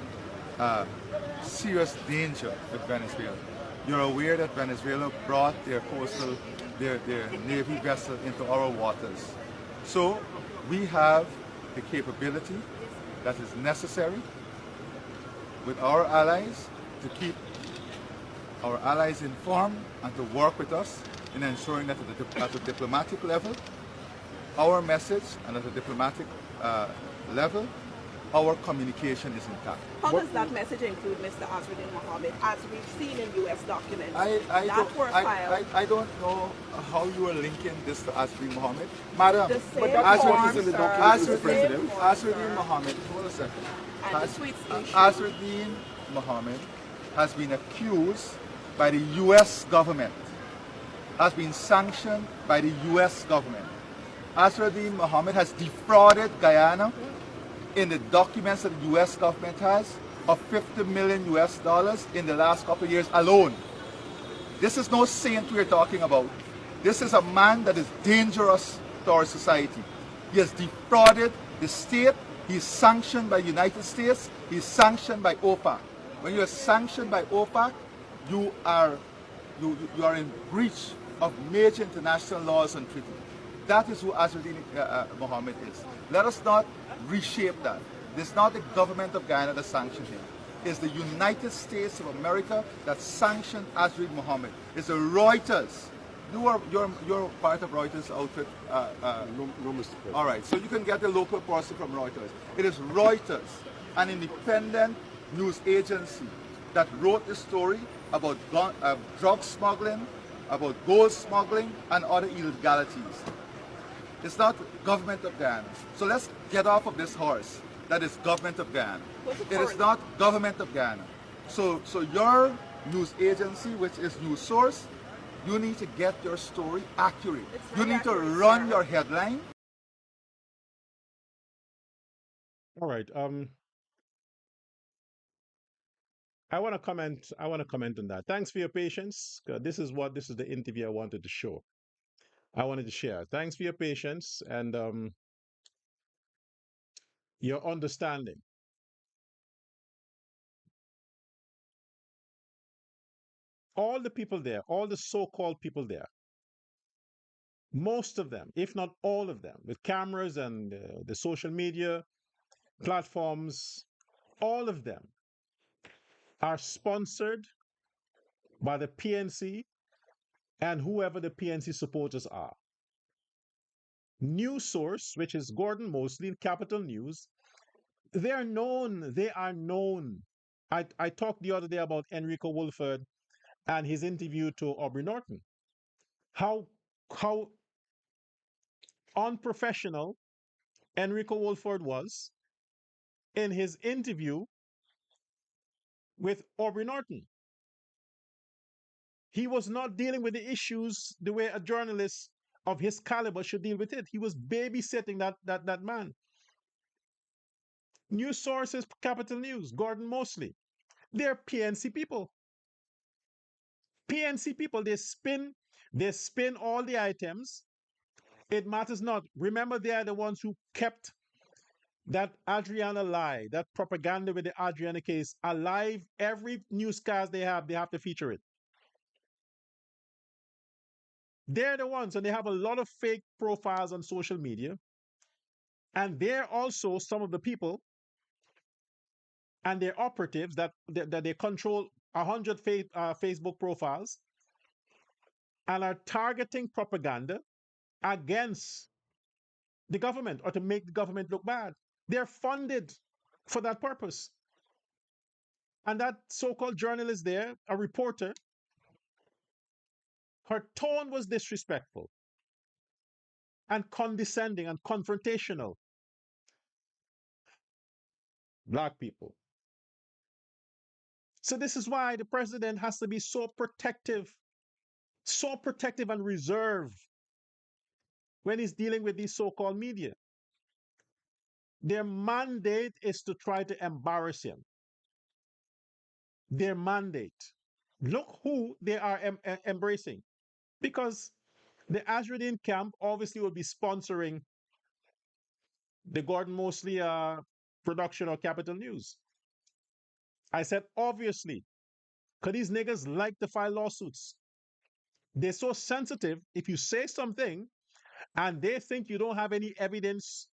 serious danger with Venezuela. You're aware that Venezuela brought their navy vessel into our waters. So we have the capability that is necessary with our allies to keep our allies informed and to work with us in ensuring that at the diplomatic level, our message and at a diplomatic level, our communication is intact. How does that message include Mr. Azruddin Mohamed, as we've seen in U.S. documents I don't know how you are linking this to Azrain Muhammad. Madam, but that's what is in the document, Azruddin Mohamed, hold a second. Azruddin Mohamed has been accused by the U.S. government, has been sanctioned by the U.S. government. Azruddin Mohamed has defrauded Guyana in the documents that the U.S. government has of $50 million in the last couple of years alone. This is no saint we're talking about. This is a man that is dangerous to our society. He has defrauded the state. He's sanctioned by the United States. He's sanctioned by OPAC. When you are sanctioned by OPAC, you are in breach of major international laws and treaties. That is who Azruddin Mohamed is. Let us not reshape that. It's not the government of Guyana that sanctioned him. It's the United States of America that sanctioned Azruddin Mohamed. It's the Reuters. You're part of Reuters outfit. No, Mr. President. All right, so you can get the local person from Reuters. It is Reuters, an independent news agency, that wrote the story about drug smuggling, about gold smuggling, and other illegalities. It's not government of Guyana. So let's get off of this horse. That is government of Guyana. It is not government of Guyana. So your news agency, which is News Source, you need to get your story accurate. You need to run your headline. All right. I want to comment. I want to comment on that. Thanks for your patience. This is the interview I wanted to show. I wanted to share. Thanks for your patience and your understanding. All the people there, all the so-called people there, most of them, if not all of them, with cameras and the social media platforms, all of them are sponsored by the PNC and whoever the PNC supporters are. News Source, which is Gordon Mosley, Capital News, they are known. They are known. I talked the other day about Enrico Wolford and his interview to Aubrey Norton. How unprofessional Enrico Wolford was in his interview with Aubrey Norton. He was not dealing with the issues the way a journalist of his caliber should deal with it. He was babysitting that man. News sources, Capital News, Gordon Mosley. They're PNC people. PNC people, they spin all the items. It matters not. Remember, they are the ones who kept that Adriana lie, that propaganda with the Adriana case alive. Every newscast they have to feature it. They're the ones, and they have a lot of fake profiles on social media. And they're also some of the people and their operatives that they control 100 Facebook profiles and are targeting propaganda against the government or to make the government look bad. They're funded for that purpose. And that so-called journalist there, a reporter, her tone was disrespectful and condescending and confrontational. Black people. So this is why the president has to be so protective and reserved when he's dealing with these so-called media. Their mandate is to try to embarrass him. Their mandate. Look who they are embracing. Because the Azruddin camp obviously will be sponsoring the Gordon Mosley production or Capital News. I said obviously, because these niggas like to file lawsuits. They're so sensitive. If you say something and they think you don't have any evidence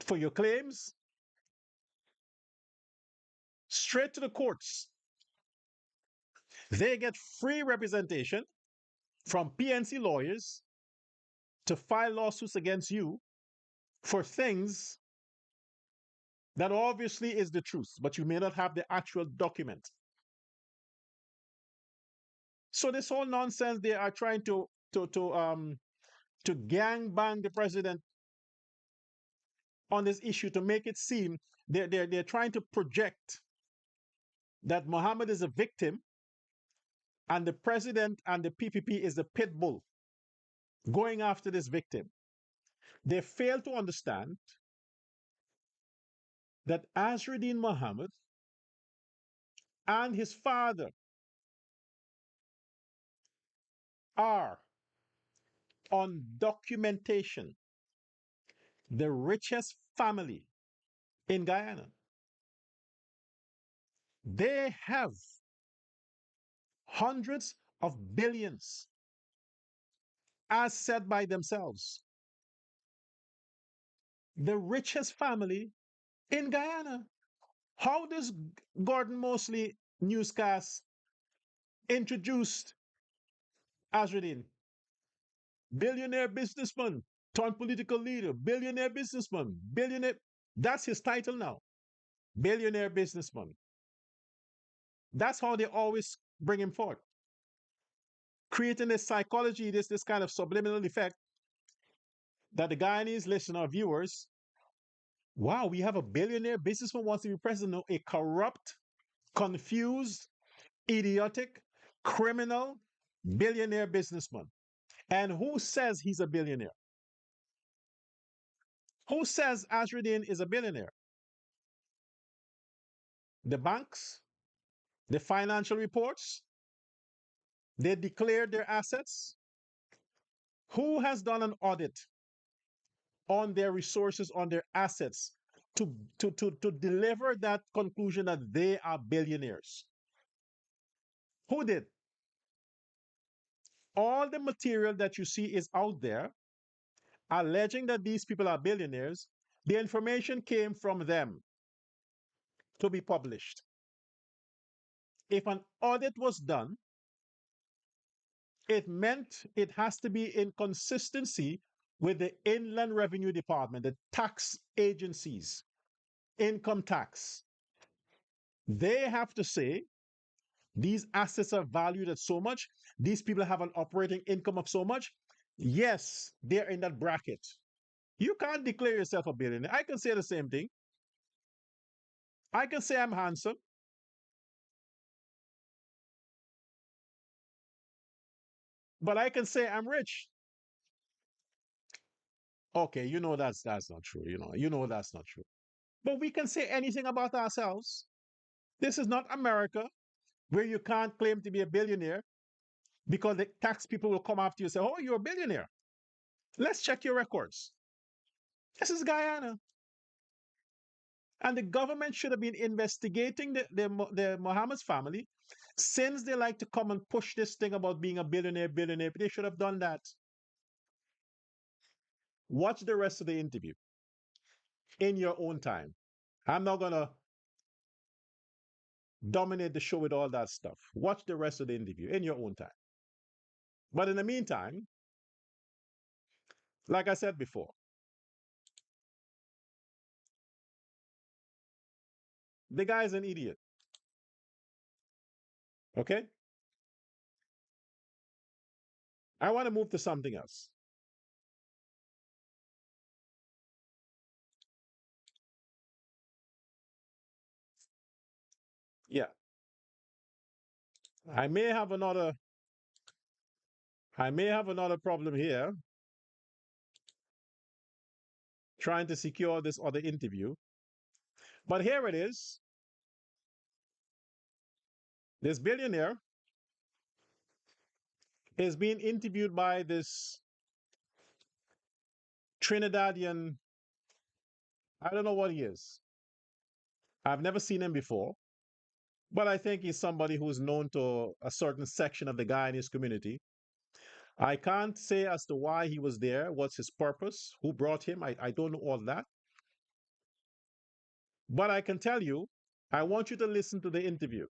for your claims, straight to the courts. They get free representation from PNC lawyers to file lawsuits against you for things that obviously is the truth, but you may not have the actual document. So this whole nonsense they are trying to gang bang the president on this issue to make it seem they're trying to project that Muhammad is a victim and the president and the PPP is the pit bull going after this victim. They fail to understand that Azruddin Mohamed and his father are on documentation the richest family in Guyana. They have hundreds of billions, as said by themselves. The richest family in Guyana. How does Gordon Mosley newscast introduced Azruddin? Billionaire businessman, turned political leader, billionaire businessman, billionaire. That's his title now. Billionaire businessman. That's how they always bring him forth. Creating this psychology, this kind of subliminal effect that the Guyanese listener viewers, wow, we have a billionaire businessman wants to be president. No, a corrupt, confused, idiotic, criminal, billionaire businessman. And who says he's a billionaire? Who says Azruddin is a billionaire? The banks, the financial reports, they declared their assets. Who has done an audit on their resources, on their assets, to deliver that conclusion that they are billionaires? Who did? All the material that you see is out there alleging that these people are billionaires. The information came from them to be published. If an audit was done, it meant it has to be in consistency with the Inland Revenue Department, the tax agencies, income tax. They have to say these assets are valued at so much, these people have an operating income of so much. Yes, they're in that bracket. You can't declare yourself a billionaire. I can say the same thing. I can say I'm handsome, but I can say I'm rich. Okay, that's not true. You know that's not true. But we can say anything about ourselves. This is not America where you can't claim to be a billionaire because the tax people will come after you and say, "Oh, you're a billionaire. Let's check your records." This is Guyana. And the government should have been investigating the Mohammed's family since they like to come and push this thing about being a billionaire. They should have done that. Watch the rest of the interview in your own time. I'm not going to dominate the show with all that stuff. Watch the rest of the interview in your own time. But in the meantime, like I said before, the guy's an idiot. Okay? I want to move to something else. Yeah. I may have another I may have another problem here trying to secure this other interview. But here it is. This billionaire is being interviewed by this Trinidadian, I don't know what he is. I've never seen him before, but I think he's somebody who's known to a certain section of the Guyanese community. I can't say as to why he was there, what's his purpose, who brought him. I don't know all that. But I can tell you, I want you to listen to the interview.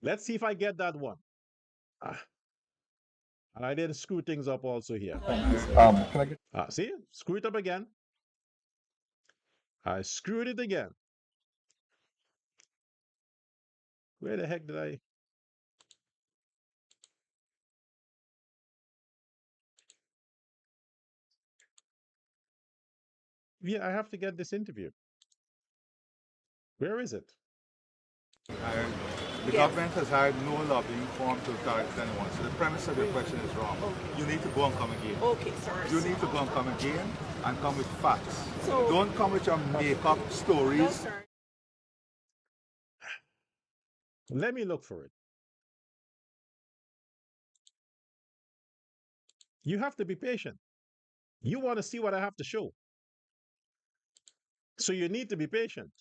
Let's see if I get that one. Ah, and I didn't screw things up also here. Can I get See, screw it up again. I screwed it again. Where the heck did I? Yeah, I have to get this interview. Where is it? The government has hired no lobbying firm to target anyone. So the premise of your question is wrong. You need to go and come again. Okay, sir. You need to go and come again and come with facts. So- Don't come with your make-up No, stories. sir. Let me look for it. You have to be patient. You want to see what I have to show. So you need to be patient.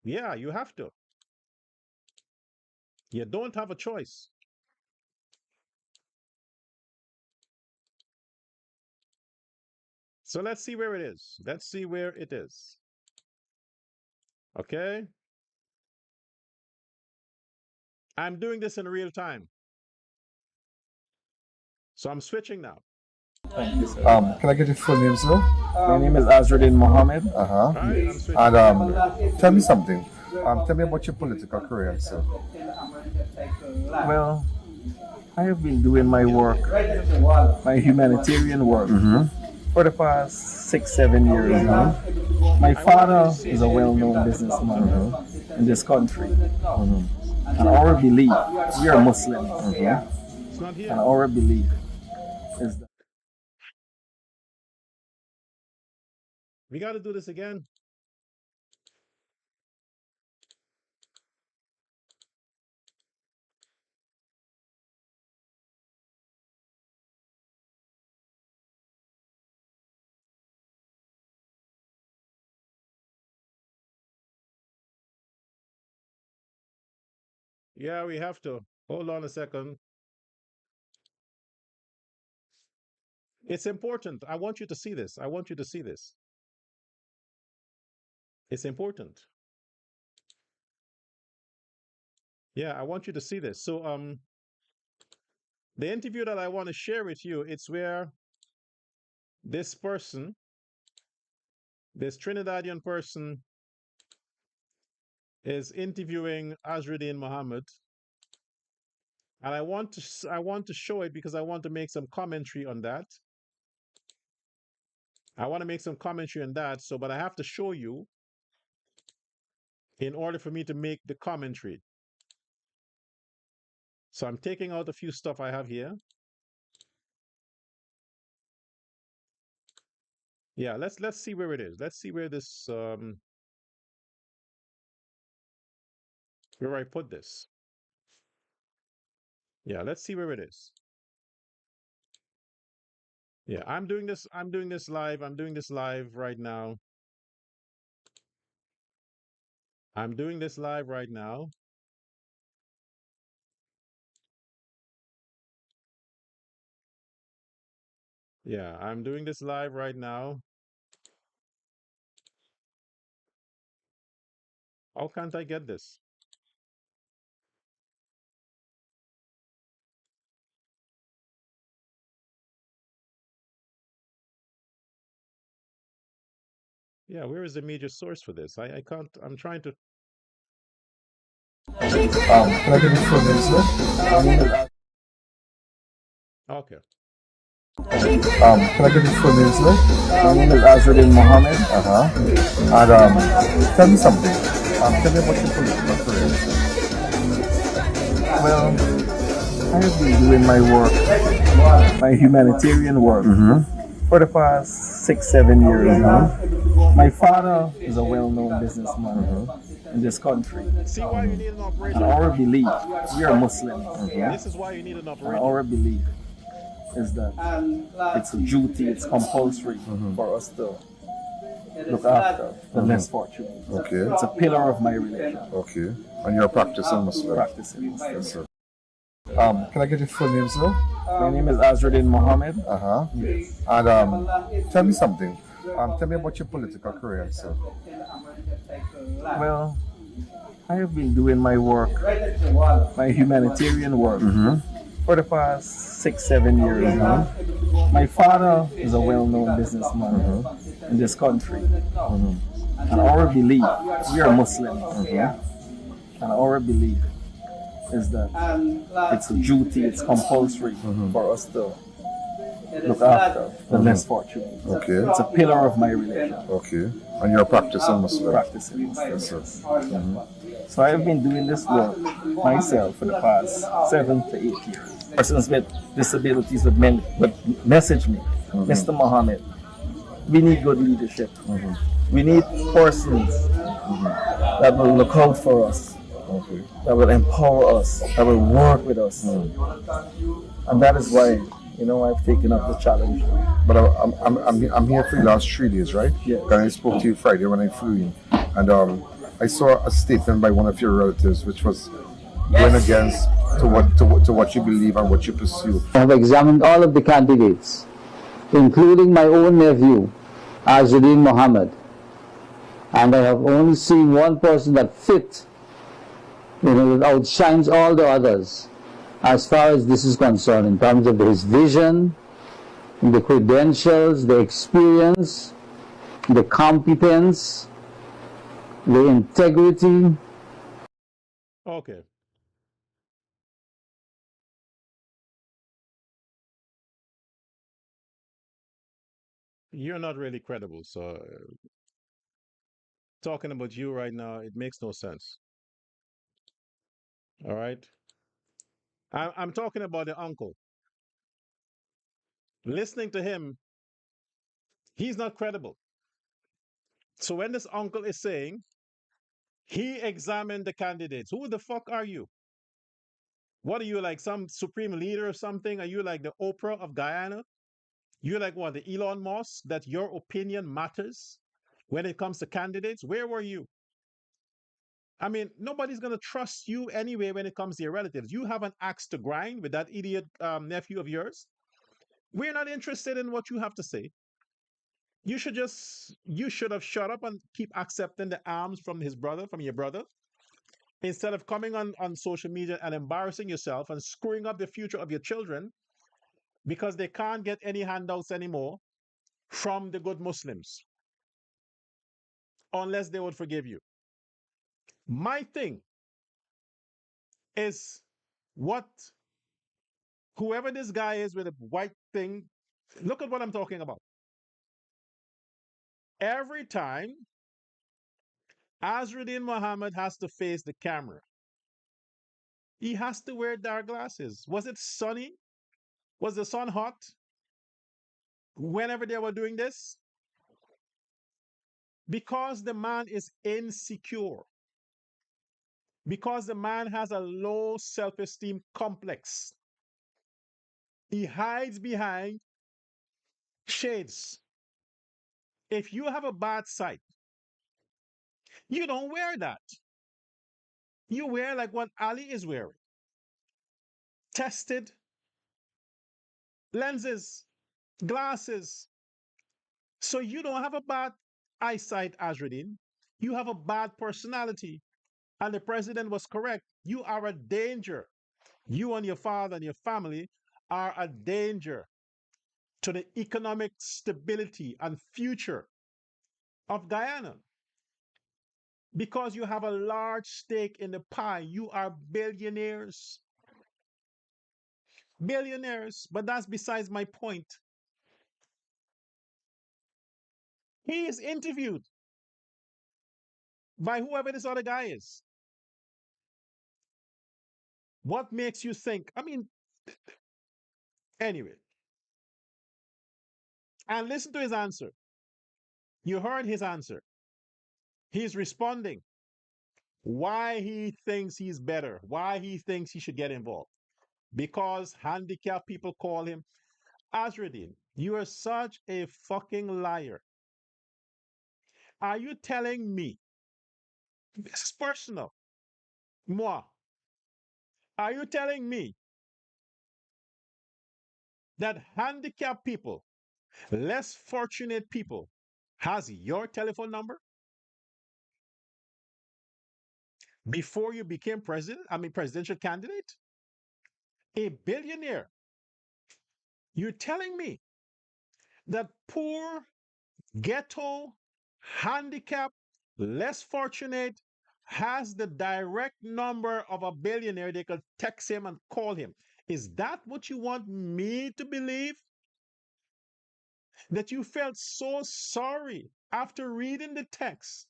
Yeah, you have to. You don't have a choice. So let's see where it is. Let's see where it is. Okay. I'm doing this in real time. So I'm switching now. Can I get your full name, sir? My name is Azruddin Mohamed. All right, I'm switching. And tell me something. Tell me about your political career, sir. Well, I have been doing my work, my humanitarian work, for the past 6-7 years now. My father is a well-known businessman in this country. And our belief, we are Muslims, It's not and here. our belief is that We got to do this again. Yeah, we have to. Hold on a second. It's important. I want you to see this. I want you to see this. It's important. Yeah, I want you to see this. So the interview that I want to share with you, it's where this person, this Trinidadian person, is interviewing Azruddin Mohamed. And I want to show it because I want to make some commentary on that. I want to make some commentary on that. So, but I have to show you in order for me to make the commentary. So I'm taking out a few stuff I have here. Yeah, let's see where it is. Let's see where this where I put this. Yeah, let's see where it is. Yeah, I'm doing this live. I'm doing this live right now. I'm doing this live right now. Yeah, I'm doing this live right now. How can't I get this? Yeah, where is the major source for this? I can't, I'm trying to. Can I get your full name, sir? Okay. Can I get your full name, sir? my name is Azruddin Mohamed. And tell me something. Tell me about your political career, sir. Well, I have been doing my work, my humanitarian work, for the past 6-7 years now. My father is a well-known businessman in this country. See why you need an And operator. our belief, we are Muslims, This is why you need an and operator. our belief is that it's a duty, it's compulsory for us to look after the less fortunate. Okay. It's a pillar of my religion, Okay. And you're a practicing Muslim. practicing Muslim. Yes, sir. Can I get your full name, sir? My name is Azruddin Mohamed. And tell me something. Tell me about your political career, sir. Well, I have been doing my work, my humanitarian work, for the past 6, 7 years now. My father is a well-known businessman in this country, and our belief, we are Muslims, and our belief is that it's a duty, it's compulsory for us to look after the less fortunate. Okay. It's a pillar of my religion. Okay. And you're a practicing Muslim. Practicing Muslim. Yes, sir. So I have been doing this work myself for the past 7 to 8 years. Persons with disabilities would message me, Mr. Mohammed, we need good leadership. We need persons that will look out for us, that will empower us, that will work with us. And that is why, I've taken up the challenge. But I'm here for the last 3 days, right? Yeah. And I spoke to you Friday when I flew in, and I saw a statement by one of your relatives, which was going against to what you believe and what you pursue. I have examined all of the candidates, including my own nephew, Azruddin Mohamed, and I have only seen one person that that outshines all the others as far as this is concerned, in terms of his vision, the credentials, the experience, the competence, the integrity. Okay. You're not really credible. So, talking about you right now, it makes no sense. All right. I'm talking about the uncle. Listening to him, he's not credible. So, when this uncle is saying he examined the candidates, who the fuck are you? What are you, like some supreme leader or something? Are you like the Oprah of Guyana? You're like what, the Elon Musk, that your opinion matters when it comes to candidates? Where were you? I mean, nobody's going to trust you anyway when it comes to your relatives. You have an axe to grind with that idiot nephew of yours. We're not interested in what you have to say. You should have shut up and keep accepting the arms from your brother, instead of coming on social media and embarrassing yourself and screwing up the future of your children because they can't get any handouts anymore from the good Muslims unless they would forgive you. My thing is, what whoever this guy is with a white thing, look at what I'm talking about. Every time Azruddin Muhammad has to face the camera, he has to wear dark glasses. Was it sunny? Was the sun hot whenever they were doing this? Because the man is insecure. Because the man has a low self esteem complex. He hides behind shades. If you have a bad sight, you don't wear that. You wear like what Ali is wearing, tested lenses, glasses. So you don't have a bad eyesight, Azruddin. You have a bad personality. And the president was correct. You are a danger. You and your father and your family are a danger to the economic stability and future of Guyana because you have a large stake in the pie. You are billionaires. Billionaires. But that's besides my point. He is interviewed by whoever this other guy is. What makes you think? I mean, anyway. And listen to his answer. You heard his answer. He's responding why he thinks he's better, why he thinks he should get involved. Because handicapped people call him. Azruddin, you are such a fucking liar. Are you telling me, this is personal, moi, are you telling me that handicapped people, less fortunate people, has your telephone number before you became presidential candidate? A billionaire. You're telling me that poor, ghetto, handicapped, less fortunate has the direct number of a billionaire. They could text him and call him. Is that what you want me to believe? That you felt so sorry after reading the text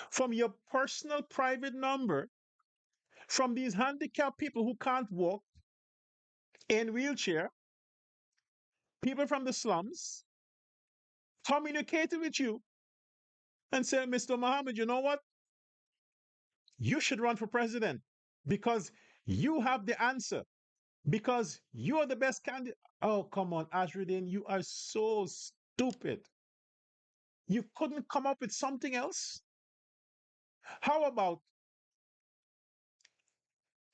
from your personal private number from these handicapped people who can't walk in wheelchair, people from the slums, communicated with you and said, Mr. Muhammad, you know what? You should run for president because you have the answer, because you are the best candidate. Oh, come on, Azruddin, you are so stupid. You couldn't come up with something else? How about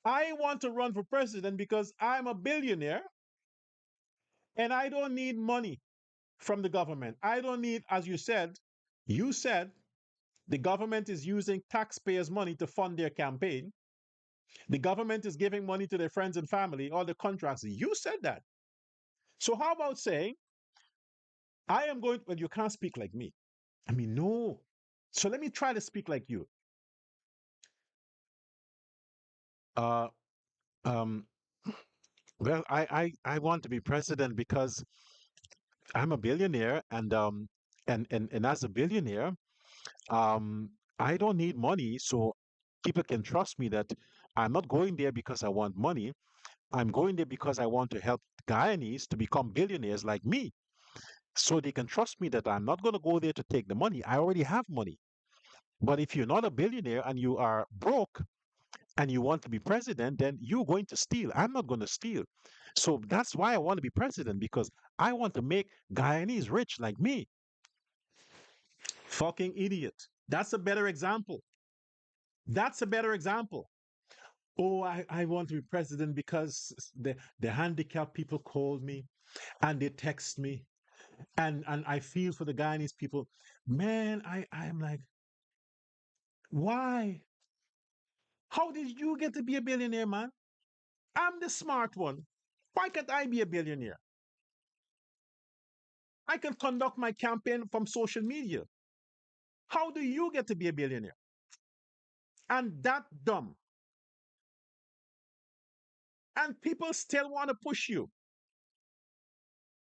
I want to run for president because I'm a billionaire and I don't need money from the government. I don't need, as you said, the government is using taxpayers' money to fund their campaign. The government is giving money to their friends and family, all the contracts. You said that. So how about saying, I am going, well, you can't speak like me. I mean, no. So let me try to speak like you. Uh, um, well, I want to be president because I'm a billionaire, and as a billionaire, um, I don't need money, so people can trust me that I'm not going there because I want money. I'm going there because I want to help Guyanese to become billionaires like me. So they can trust me that I'm not going to go there to take the money. I already have money. But if you're not a billionaire and you are broke and you want to be president, then you're going to steal. I'm not going to steal. So that's why I want to be president because I want to make Guyanese rich like me. Fucking idiot. That's a better example. That's a better example. Oh, I want to be president because the handicapped people called me and they text me and I feel for the Guyanese people. Man, I'm like, why? How did you get to be a billionaire, man? I'm the smart one. Why can't I be a billionaire? I can conduct my campaign from social media. How do you get to be a billionaire? And that dumb. And people still want to push you.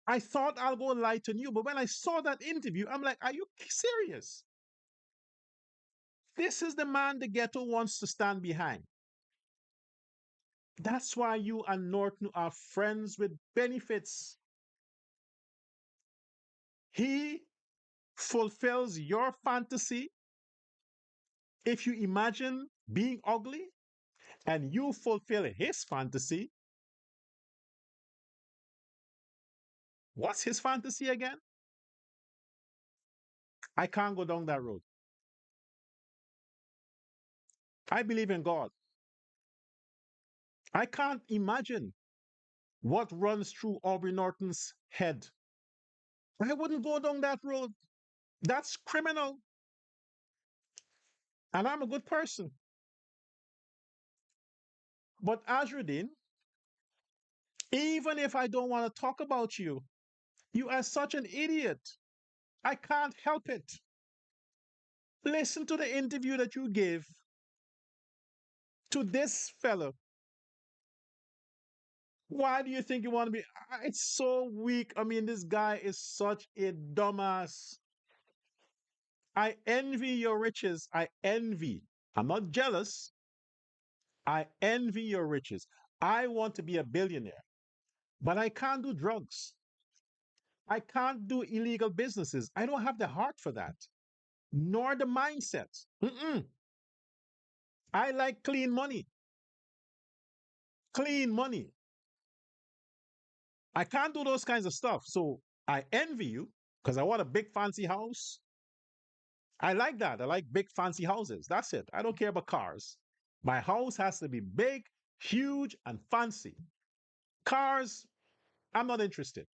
I thought I'll go lighten you, but when I saw that interview, I'm like, are you serious? This is the man the ghetto wants to stand behind. That's why you and Norton are friends with benefits. He fulfills your fantasy. If you imagine being ugly and you fulfill his fantasy, what's his fantasy again? I can't go down that road. I believe in God. I can't imagine what runs through Aubrey Norton's head. I wouldn't go down that road. That's criminal. And I'm a good person. But Azruddin, even if I don't want to talk about you, you are such an idiot. I can't help it. Listen to the interview that you gave to this fellow. Why do you think you want to be? It's so weak. I mean, this guy is such a dumbass. I envy your riches. I envy. I'm not jealous. I envy your riches. I want to be a billionaire, but I can't do drugs. I can't do illegal businesses. I don't have the heart for that, nor the mindset. Mm-mm. I like clean money. Clean money. I can't do those kinds of stuff. So I envy you because I want a big fancy house. I like that. I like big fancy houses. That's it. I don't care about cars. My house has to be big, huge, and fancy. Cars, I'm not interested.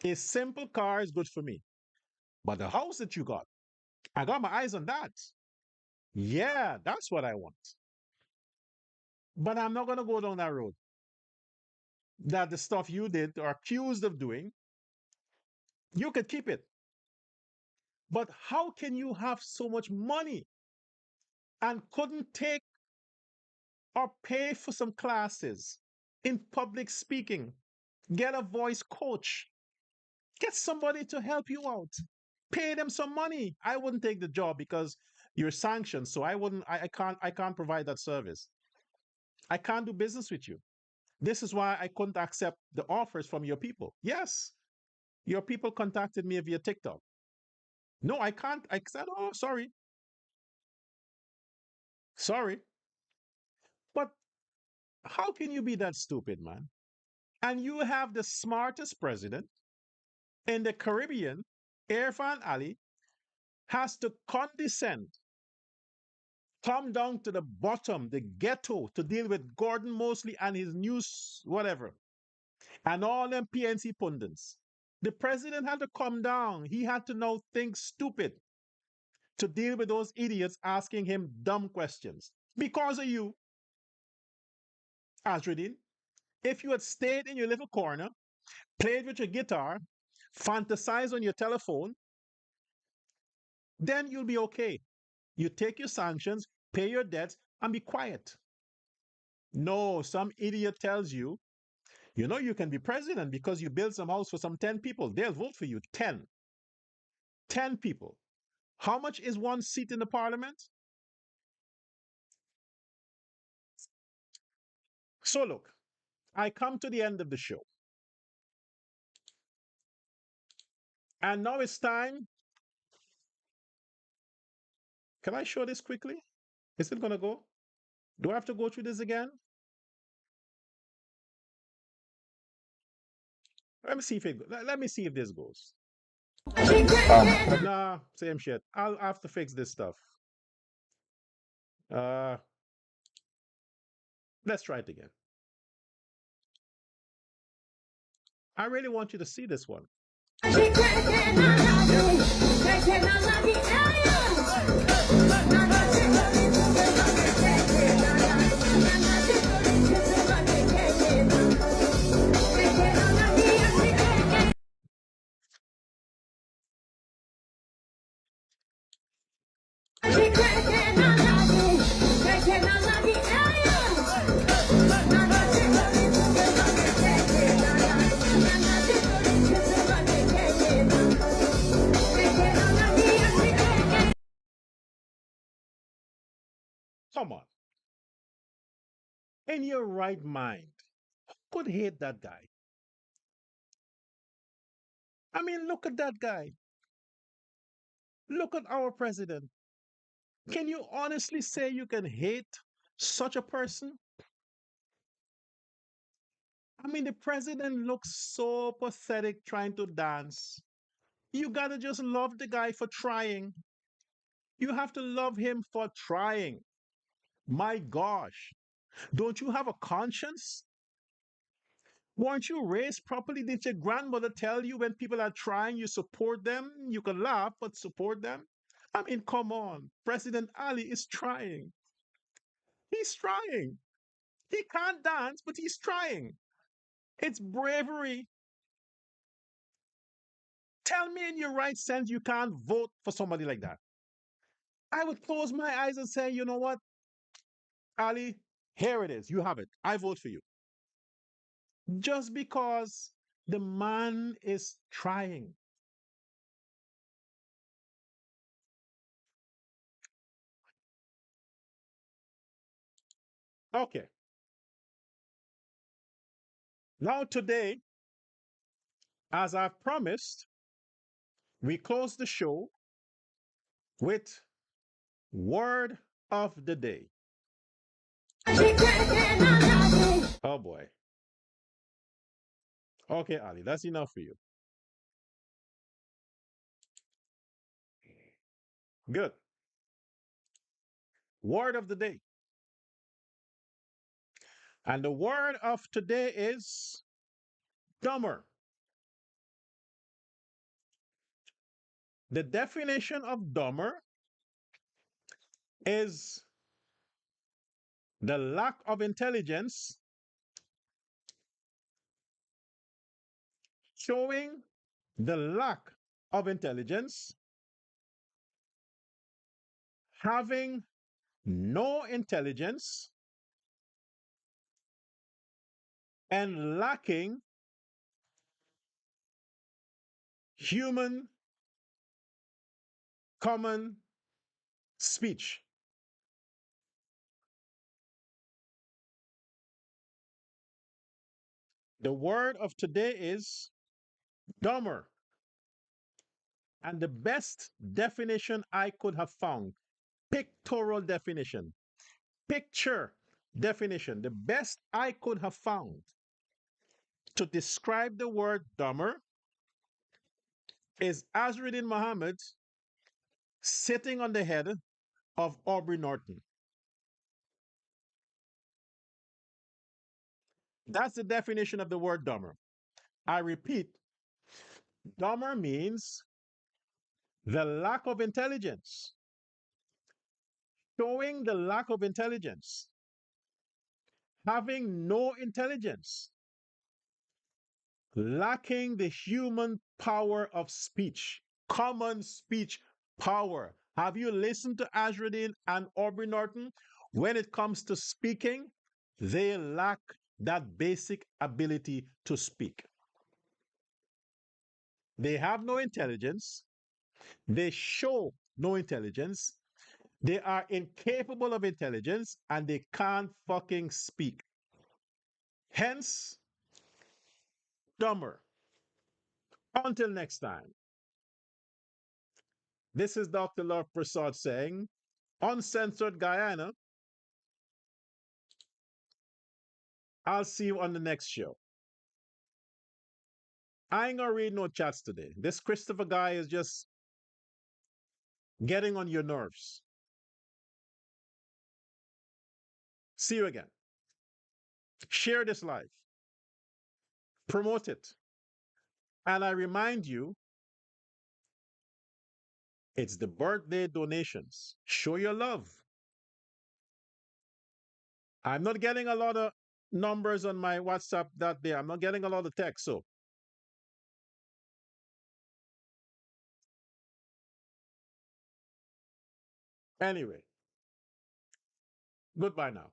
A simple car is good for me. But the house that you got, I got my eyes on that. Yeah, that's what I want. But I'm not going to go down that road. That the stuff you did or accused of doing, you could keep it. But how can you have so much money and couldn't take or pay for some classes in public speaking? Get a voice coach. Get somebody to help you out. Pay them some money. I wouldn't take the job because you're sanctioned. So I wouldn't, I can't provide that service. I can't do business with you. This is why I couldn't accept the offers from your people. Yes, your people contacted me via TikTok. No, I can't. I said, oh, sorry. Sorry. But how can you be that stupid, man? And you have the smartest president in the Caribbean, Irfaan Ali, has to condescend, come down to the bottom, the ghetto, to deal with Gordon Mosley and his news, whatever, and all them PNC pundits. The president had to come down. He had to now think stupid to deal with those idiots asking him dumb questions. Because of you, Azruddin, if you had stayed in your little corner, played with your guitar, fantasized on your telephone, then you'll be okay. You take your sanctions, pay your debts, and be quiet. No, some idiot tells you, you know, you can be president because you build some house for some 10 people. They'll vote for you. 10. 10 people. How much is one seat in the parliament? So, look, I come to the end of the show. And now it's time. Can I show this quickly? Is it going to go? Do I have to go through this again? Let me see if let me see if this goes. Nah, same shit. I'll have to fix this stuff. Uh, let's try it again. I really want you to see this one. Come on. In your right mind, who could hate that guy? I mean, look at that guy. Look at our president. Can you honestly say you can hate such a person? I mean, the president looks so pathetic trying to dance. You gotta just love the guy for trying. You have to love him for trying. My gosh. Don't you have a conscience? Weren't you raised properly? Did your grandmother tell you when people are trying, you support them? You can laugh, but support them? I mean, come on. President Ali is trying. He's trying. He can't dance, but he's trying. It's bravery. Tell me in your right sense you can't vote for somebody like that. I would close my eyes and say, you know what, Ali, here it is. You have it. I vote for you. Just because the man is trying. Okay. Now, today, as I've promised, we close the show with word of the day. Oh boy. Okay, Ali, that's enough for you. Good. Word of the day. And the word of today is dumber. The definition of dumber is the lack of intelligence, showing the lack of intelligence, having no intelligence, and lacking human common speech. The word of today is dumber. And the best definition I could have found, pictorial definition, picture definition, the best I could have found to describe the word dumber is Azruddin Mohamed sitting on the head of Aubrey Norton. That's the definition of the word dumber. I repeat, dumber means the lack of intelligence, showing the lack of intelligence, having no intelligence, lacking the human power of speech, common speech power. Have you listened to Azruddin and Aubrey Norton? When it comes to speaking, they lack that basic ability to speak. They have no intelligence. They show no intelligence. They are incapable of intelligence and they can't fucking speak. Hence, dumber. Until next time, this is Dr. Love Prasad saying, Uncensored Guyana. I'll see you on the next show. I ain't gonna read no chats today. This Christopher guy is just getting on your nerves. See you again. Share this live, promote it. And I remind you, it's the birthday donations. Show your love. I'm not getting a lot of numbers on my WhatsApp that day. I'm not getting a lot of text. So, anyway, goodbye now.